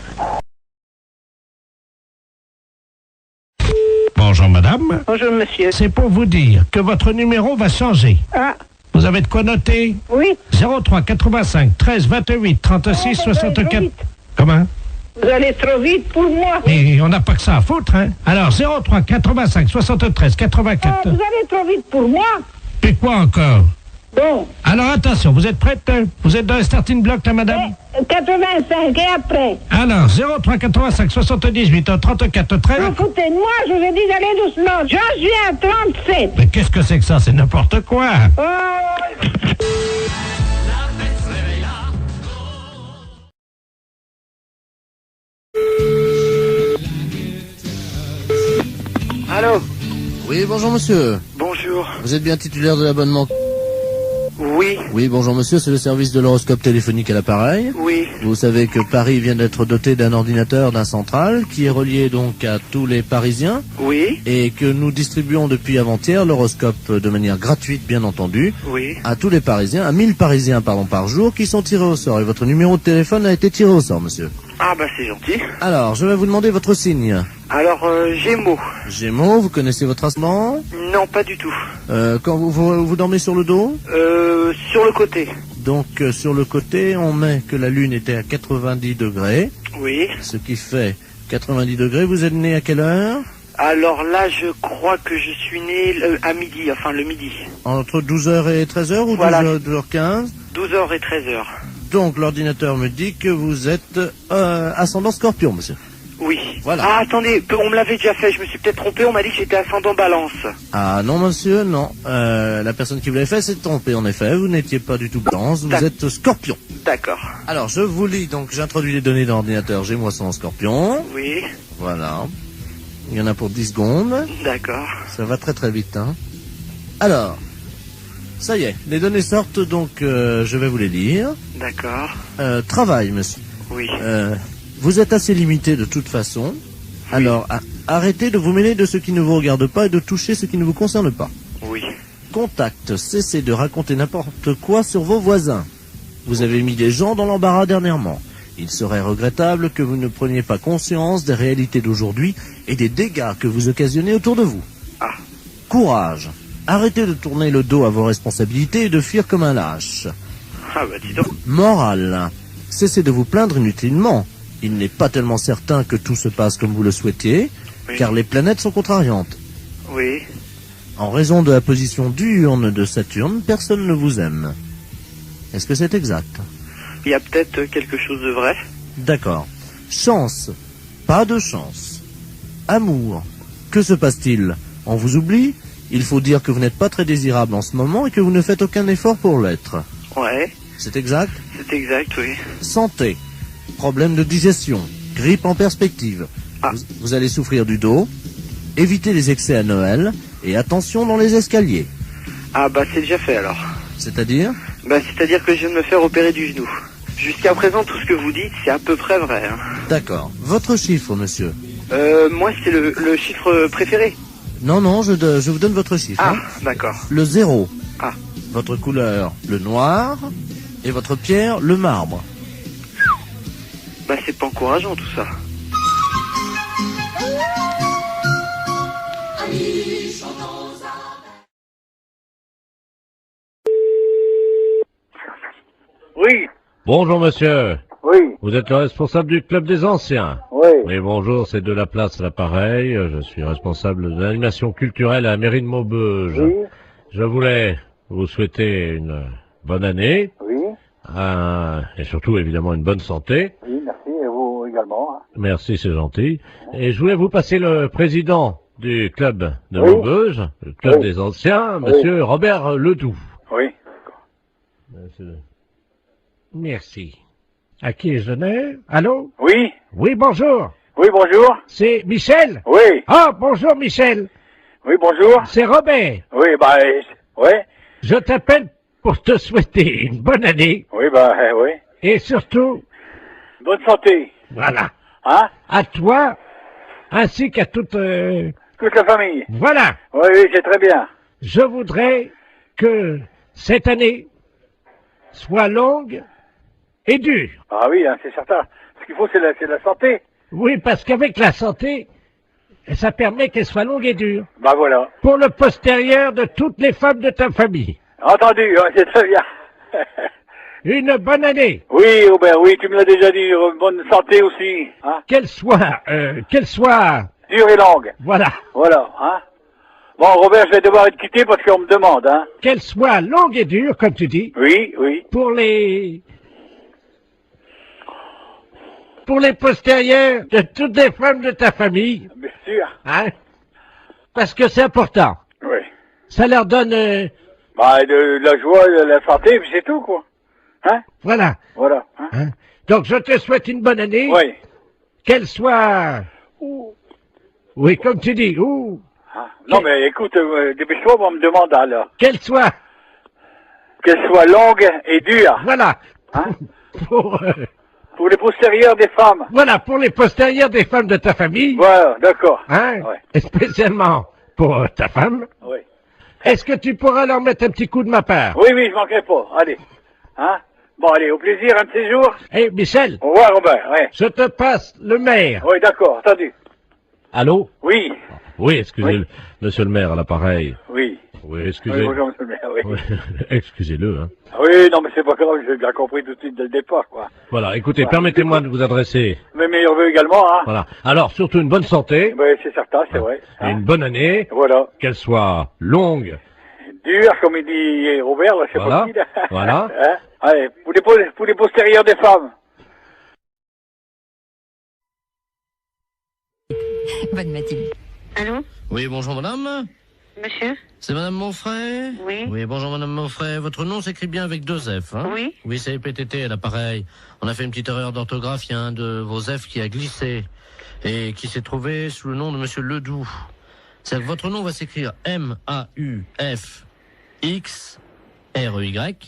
Bonjour madame. Bonjour monsieur. C'est pour vous dire que votre numéro va changer. Ah, Vous avez de quoi noter? oui. 03 85 13 28 36 64. Comment? Vous allez trop vite pour moi. Mais on n'a pas que ça à foutre, hein? Alors 03 85 73 84. Vous allez trop vite pour moi. Et quoi encore? Bon. Alors attention, vous êtes prête? Vous êtes dans le starting block là, madame? 85 et après. Alors 03 85 78 34 13. Écoutez, moi, je vous ai dit d'aller doucement. Je suis à 37. Mais qu'est-ce que c'est que ça? C'est n'importe quoi. Allô? Oui, bonjour monsieur. Bonjour. Vous êtes bien titulaire de l'abonnement? Oui. Oui, bonjour monsieur, c'est le service de l'horoscope téléphonique à l'appareil. Oui. Vous savez que Paris vient d'être doté d'un ordinateur, d'un central, qui est relié donc à tous les Parisiens. Oui. Et que nous distribuons depuis avant-hier l'horoscope de manière gratuite, bien entendu. Oui. À tous les Parisiens, à 1000 Parisiens, par jour, qui sont tirés au sort. Et votre numéro de téléphone a été tiré au sort, monsieur. Ah bah c'est gentil. Alors, je vais vous demander votre signe. Alors, Gémeaux. Gémeaux, vous connaissez votre ascendant? Non, pas du tout. Quand vous dormez sur le dos? Sur le côté. Donc, sur le côté, on met que la Lune était à 90 degrés. Oui. Ce qui fait 90 degrés. Vous êtes né à quelle heure? Alors là, je crois que je suis né à midi, enfin le midi. Entre 12h et 13h ou Voilà. 12h15? 12h et 13h. Donc, l'ordinateur me dit que vous êtes ascendant Scorpion, monsieur. Oui. Voilà. Ah, attendez, on me l'avait déjà fait, je me suis peut-être trompé, on m'a dit que j'étais ascendant Balance. Ah non, monsieur, non. La personne qui vous l'avait fait s'est trompée, en effet. Vous n'étiez pas du tout Balance, vous êtes Scorpion. D'accord. Alors, je vous lis, donc j'introduis les données dans l'ordinateur. J'ai moi son Scorpion. Oui. Voilà. Il y en a pour 10 secondes. D'accord. Ça va très très vite, hein. Alors, ça y est, les données sortent, donc je vais vous les lire. D'accord. Travail, monsieur. Oui. Vous êtes assez limité de toute façon. Oui. Alors, arrêtez de vous mêler de ce qui ne vous regarde pas et de toucher ce qui ne vous concerne pas. Oui. Contact, cessez de raconter n'importe quoi sur vos voisins. Vous avez mis des gens dans l'embarras dernièrement. Il serait regrettable que vous ne preniez pas conscience des réalités d'aujourd'hui et des dégâts que vous occasionnez autour de vous. Ah. Courage. Arrêtez de tourner le dos à vos responsabilités et de fuir comme un lâche. Ah bah dis donc. Morale. Cessez de vous plaindre inutilement. Il n'est pas tellement certain que tout se passe comme vous le souhaitiez, oui. Car les planètes sont contrariantes. Oui. En raison de la position diurne de Saturne, personne ne vous aime. Est-ce que c'est exact? Il y a peut-être quelque chose de vrai. D'accord. Chance. Pas de chance. Amour. Que se passe-t-il? On vous oublie? Il faut dire que vous n'êtes pas très désirable en ce moment et que vous ne faites aucun effort pour l'être. Ouais. C'est exact? C'est exact, oui. Santé. Problème de digestion. Grippe en perspective. Ah. Vous allez souffrir du dos. Évitez les excès à Noël. Et attention dans les escaliers. Ah bah c'est déjà fait alors. C'est-à-dire? Bah c'est-à-dire que je viens de me faire opérer du genou. Jusqu'à présent, tout ce que vous dites, c'est à peu près vrai. Hein. D'accord. Votre chiffre, monsieur? Moi, c'est le chiffre préféré. Non, non, je vous donne votre chiffre. Ah, hein. d'accord. Le 0. Ah. Votre couleur, le noir. Et votre pierre, le marbre. Bah, c'est pas encourageant, tout ça. Oui. Bonjour monsieur. Oui. Vous êtes le responsable du club des anciens. Oui. Oui, bonjour, c'est de la place à l'appareil. Je suis responsable de l'animation culturelle à la mairie de Maubeuge. Oui. Je voulais vous souhaiter une bonne année. Oui. Et surtout, évidemment, une bonne santé. Oui, merci, et vous également. Hein. Merci, c'est gentil. Et je voulais vous passer le président du club de Oui. Maubeuge, le club Oui. des anciens, Oui. monsieur Robert Ledoux. Oui. Merci. À qui je n'ai? Allô? Oui. Oui, bonjour. Oui, bonjour. C'est Michel? Oui. Ah, bonjour Michel. Oui, bonjour. C'est Robert. Oui, bah, ouais. Je t'appelle pour te souhaiter une bonne année Oui, bah, oui. et surtout, Bonne santé. voilà. Hein? À toi, ainsi qu'à toute... Toute la famille. Voilà. Oui, oui, c'est très bien. Je voudrais que cette année soit longue et dure. Ah oui, hein, c'est certain. Ce qu'il faut, c'est la santé. Oui, parce qu'avec la santé, ça permet qu'elle soit longue et dure. Bah voilà. Pour le postérieur de toutes les femmes de ta famille. Entendu, hein, c'est très bien. Une bonne année. Oui, Robert, oui, tu me l'as déjà dit. Bonne santé aussi. Hein? Qu'elle soit... dure et longue. Voilà. Voilà, hein. Bon, Robert, je vais devoir être quitté parce qu'on me demande, hein. Qu'elle soit longue et dure, comme tu dis. Oui, oui. Pour les postérieurs de toutes les femmes de ta famille. Bien sûr. Hein? Parce que c'est important. Oui. Ça leur donne... Bah, de la joie, de la santé, puis c'est tout, quoi. Hein? Voilà. Voilà. Hein? Hein? Donc, je te souhaite une bonne année. Oui. Qu'elle soit... Oui, comme tu dis. Ah. Non, mais écoute, dépêche-toi, on me demande alors. Qu'elle soit longue et dure. Voilà. Hein? Pour les postérieurs des femmes. Voilà, pour les postérieurs des femmes de ta famille. Voilà, d'accord. Hein? Ouais. Et spécialement pour ta femme. Oui. Est-ce que tu pourras leur mettre un petit coup de ma part? Oui, oui, je manquerai pas. Allez. Hein? Bon, allez, au plaisir, un de ces jours. Eh, Michel. Au revoir, Robert, ouais. Je te passe le maire. Oui, d'accord, entendu. Allô? Oui. Oui, excusez-le, monsieur le maire, à l'appareil. Oui. Oui, excusez. Oui, bonjour, monsieur le maire, oui. Oui, excusez-le, hein. Oui, non, mais c'est pas grave, j'ai bien compris tout de suite dès le départ, quoi. Voilà, écoutez, Ouais. permettez-moi de vous adresser. Mes meilleurs vœux également, hein. Voilà. Alors, surtout une bonne santé. Oui, c'est certain, c'est vrai. Et une bonne année. Voilà. Qu'elle soit longue. Dur, comme il dit Robert, là, c'est Voilà. pas qui, là. Voilà. Hein? Allez, pour les postérieurs des femmes. Bonne matinée. Allô? Oui, bonjour madame. Monsieur? C'est madame Monfray? Oui. Oui, bonjour madame Monfray. Votre nom s'écrit bien avec 2 F, hein? Oui. Oui, c'est PTT à l'appareil. On a fait une petite erreur d'orthographe. Il y a un de vos F qui a glissé et qui s'est trouvé sous le nom de monsieur Ledoux. C'est que votre nom va s'écrire M-A-U-F-X-R-E-Y.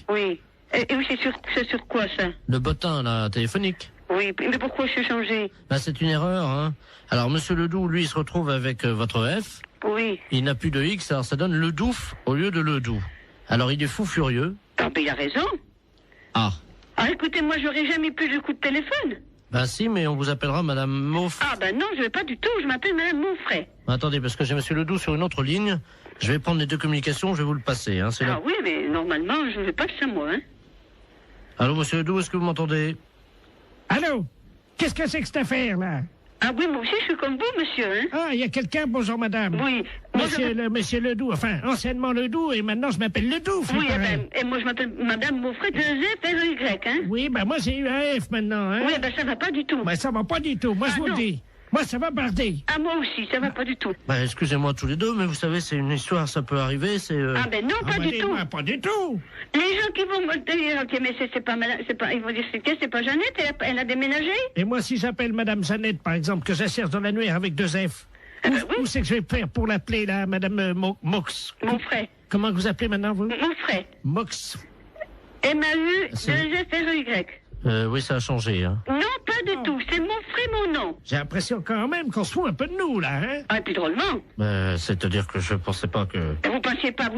Oui. Et oui, c'est sur quoi, ça? Le bottin, là, téléphonique. Oui, mais pourquoi je suis changé? Là, c'est une erreur, hein. Alors, monsieur Ledoux, lui, il se retrouve avec votre F. Oui. Il n'a plus de X, alors ça donne Ledouf au lieu de Ledoux. Alors, il est fou furieux. Ah, mais il a raison. Ah. Ah, écoutez, moi, j'aurais jamais plus de coup de téléphone. Ben si, mais on vous appellera madame Monfray. Ah, ben non, je vais pas du tout, je m'appelle madame Monfray. Attendez, parce que j'ai monsieur Ledoux sur une autre ligne. Je vais prendre les 2 communications, je vais vous le passer, hein. Ah oui, mais normalement, je ne vais pas que ça, moi, hein. Allô, monsieur Ledoux, est-ce que vous m'entendez? Allô? Qu'est-ce que c'est que cette affaire-là? Ah oui, moi aussi, je suis comme vous, monsieur, hein. Ah, il y a quelqu'un, bonjour madame. Oui. Monsieur Ledoux, enfin, anciennement Ledoux, et maintenant je m'appelle Ledoux. Oui, et moi je m'appelle madame Monfray, 2 F, R-E-Y, hein. Oui, ben moi j'ai eu un F maintenant, hein. Oui, ben ça va pas du tout. Ben ça va pas du tout, moi je vous le dis. Moi ça va barder. Ah, moi aussi, ça va pas du tout. Ben, excusez-moi tous les deux, mais vous savez, c'est une histoire, ça peut arriver, c'est... Ah ben non, pas du tout. Pas du tout. Les gens qui vont me dire, ok, mais c'est pas malade, ils vont dire, c'est pas Jeannette, elle a déménagé. Et moi, si j'appelle madame Jeannette, par exemple, que j'assère dans l'annuaire avec 2 F, où c'est que je vais faire pour l'appeler, là, madame Mox? Monfray. Comment vous appelez maintenant, vous? Monfray. Mox. M-A-U-2-F-R-E-Y. Oui, ça a changé, hein. Non, pas du tout, c'est Monfray, mon nom. J'ai l'impression quand même qu'on se fout un peu de nous, là, hein. Ah, et puis drôlement. C'est-à-dire que je pensais pas que... Vous ne pensiez pas.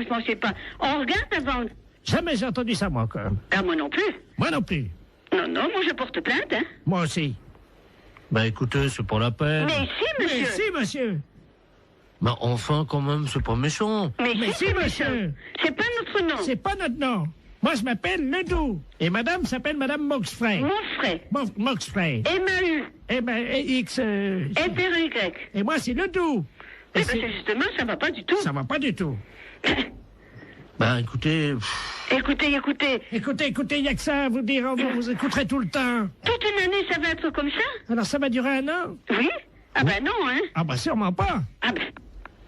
On regarde avant. Jamais j'ai entendu ça, moi, encore. Ah, moi non plus. Moi non plus. Non, moi je porte plainte, hein. Moi aussi. Ben écoutez, c'est pas la peine. Mais si, monsieur. Mais si, monsieur. Ben enfin, quand même, c'est pas méchant. Mais si, monsieur. C'est pas notre nom. C'est pas notre nom. Moi, je m'appelle Ledoux. Et madame s'appelle madame Moxfray. Monfray. Moxfray. M-A-U. X... F-R-E-Y. Et moi, c'est Ledoux. Oui, c'est justement, ça va pas du tout. Ça va pas du tout. Ben écoutez... Écoutez, il y a que ça à vous dire, vous écouterez tout le temps. Toute une année, ça va être comme ça? Alors ça va durer 1 an? Oui. Ah ben non, hein. Ah ben sûrement pas. Ah ben...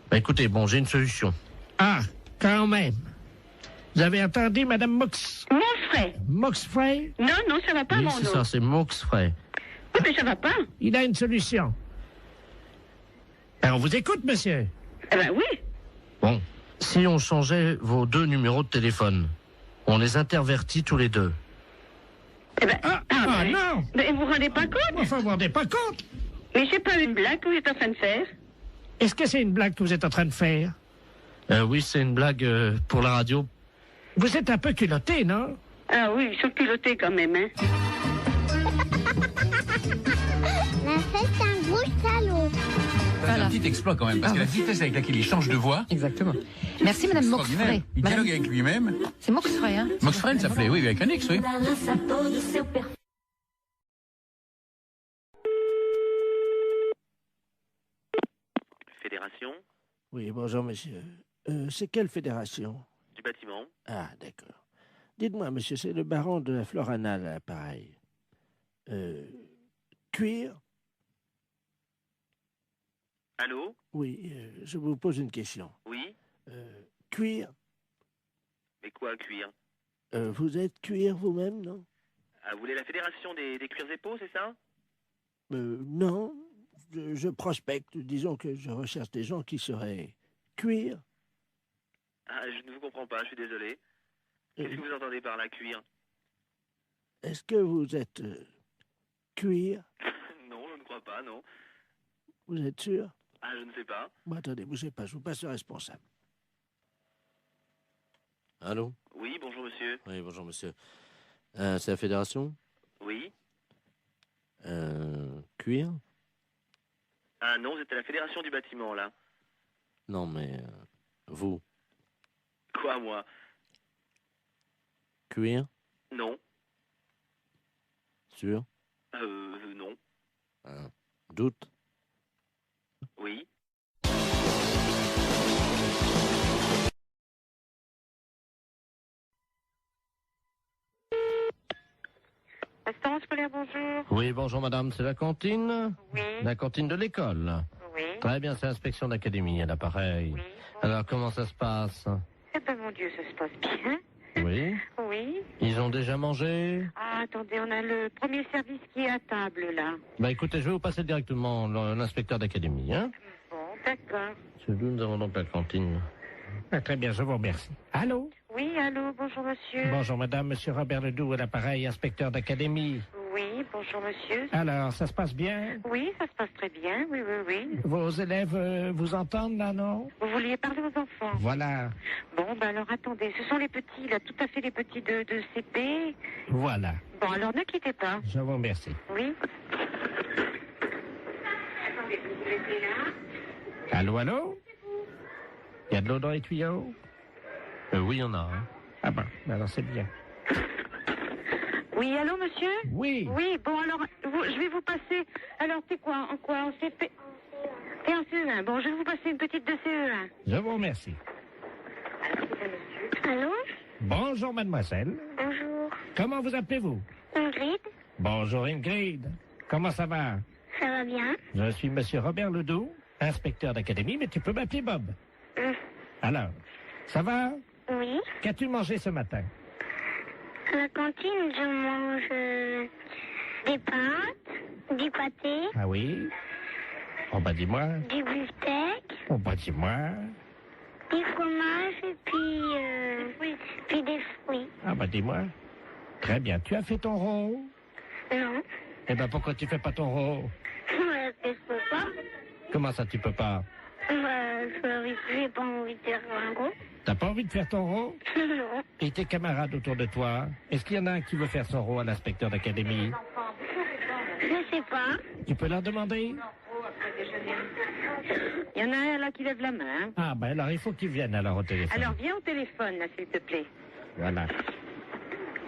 Ben écoutez, bon, j'ai une solution. Ah, quand même. Vous avez entendu, madame Monfray. Moxfray? Non, ça va pas, oui, mon c'est nom. ça, c'est Moxfray. Oui, mais ça va pas. Il a une solution. On vous écoute, monsieur. Eh ben oui. Bon, si on changeait vos 2 numéros de téléphone, on les intervertit tous les 2. Eh ben... non. Mais vous vous rendez pas compte? Enfin, vous vous rendez pas compte? Mais c'est pas une blague que vous êtes en train de faire. Est-ce que c'est une blague que vous êtes en train de faire? Oui, c'est une blague pour la radio. Vous êtes un peu culotté, non? Ah oui, ils sont culottés quand même, hein. La fête un gros salaud. C'est un petit exploit quand même, parce que la vitesse avec laquelle il change de voix. Exactement. Merci, Madame Moxfray. Il dialogue avec lui-même. C'est Moxfray, hein? Moxfray, ça s'appelait, oui, avec un X, oui. Fédération Oui, bonjour, monsieur. C'est quelle fédération? du bâtiment. Ah, d'accord. Dites-moi, monsieur, c'est le baron de la Florana, là, pareil. Cuir? Allô? Oui, je vous pose une question. Oui? Cuir? Mais quoi, cuir? Vous êtes cuir vous-même, non? Ah, vous voulez la fédération des cuirs et peaux, c'est ça? Non. Je prospecte. Disons que je recherche des gens qui seraient cuir. Ah, je ne vous comprends pas, je suis désolé. Qu'est-ce que vous entendez par là, cuir? Est-ce que vous êtes cuir? Non, je ne crois pas, non. Vous êtes sûr? Ah, je ne sais pas. Bon, attendez, bougez pas, je vous passe le responsable. Allô? Oui, bonjour monsieur. Oui, bonjour monsieur. C'est la fédération? Oui? Cuir? Ah non, c'était la fédération du bâtiment, là. Non, mais vous? Quoi, moi? Cuir? Non. Sûr? Non. Doute? Oui. Restaurant scolaire, bonjour. Oui, bonjour madame, c'est la cantine? Oui. La cantine de l'école? Oui. Très bien, c'est l'inspection d'académie à l'appareil. Oui. Alors, comment ça se passe? Eh ben, mon Dieu, ça se passe bien. Oui. Oui. Ils ont déjà mangé? Ah, attendez, on a le premier service qui est à table, là. Bah écoutez, je vais vous passer directement l'inspecteur d'académie, hein? Bon, d'accord. C'est d'où nous avons donc la cantine. Ah, très bien, je vous remercie. Allô? Oui, allô, bonjour, monsieur. Bonjour madame, monsieur Robert Ledoux à l'appareil, inspecteur d'académie. Oui, bonjour, monsieur. Alors, ça se passe bien? Oui, ça se passe très bien, oui, oui, oui. Vos élèves vous entendent là, non? Vous vouliez parler aux enfants? Voilà, Bon, ben alors, attendez, ce sont les petits, là, tout à fait les petits de CP. voilà. Bon, alors, ne quittez pas. Je vous remercie. Oui. Attendez, vous mettez là. Allô, allô? Il y a de l'eau dans les tuyaux? Oui, il y en a. Hein. Ah ben, alors c'est bien. Oui, allô, monsieur? Oui. Oui, bon, alors, je vais vous passer... Alors, t'es quoi? En quoi? En CP? T'es en CE1. Bon, je vais vous passer une petite de CE1. Je vous remercie. Allô? Bonjour, mademoiselle. Bonjour. Comment vous appelez-vous? Ingrid? Bonjour, Ingrid. Comment ça va? Ça va bien? Je suis monsieur Robert Ledoux, inspecteur d'académie, mais tu peux m'appeler Bob. Alors, ça va? Oui. Qu'as-tu mangé ce matin? À la cantine, je mange des pâtes, du pâté, Ah oui? Oh bah dis-moi. du beefsteak, Oh bah dis-moi. du fromage et puis des fruits. Ah bah dis-moi. Très bien. Tu as fait ton rôle? Non. Eh ben pourquoi tu fais pas ton rôle? Je peux pas. Comment ça tu peux pas? J'ai pas envie de faire un gros. T'as pas envie de faire ton rôle? Non. Et tes camarades autour de toi? Est-ce qu'il y en a un qui veut faire son rôle à l'inspecteur d'académie? Je sais pas. Tu peux leur demander? Il y en a un, là, qui lève la main. Ah ben alors il faut qu'ils viennent alors au téléphone. Alors, viens au téléphone, là, s'il te plaît. Voilà.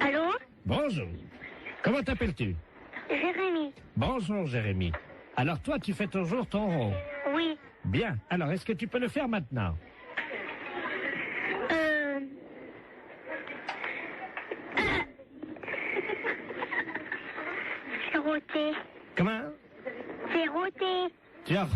Allô? Bonjour. Comment t'appelles-tu? Jérémy. Bonjour Jérémy. Alors toi tu fais toujours ton rôle? Oui. Bien. Alors est-ce que tu peux le faire maintenant? C'est roté. Comment? C'est roté. Tu as...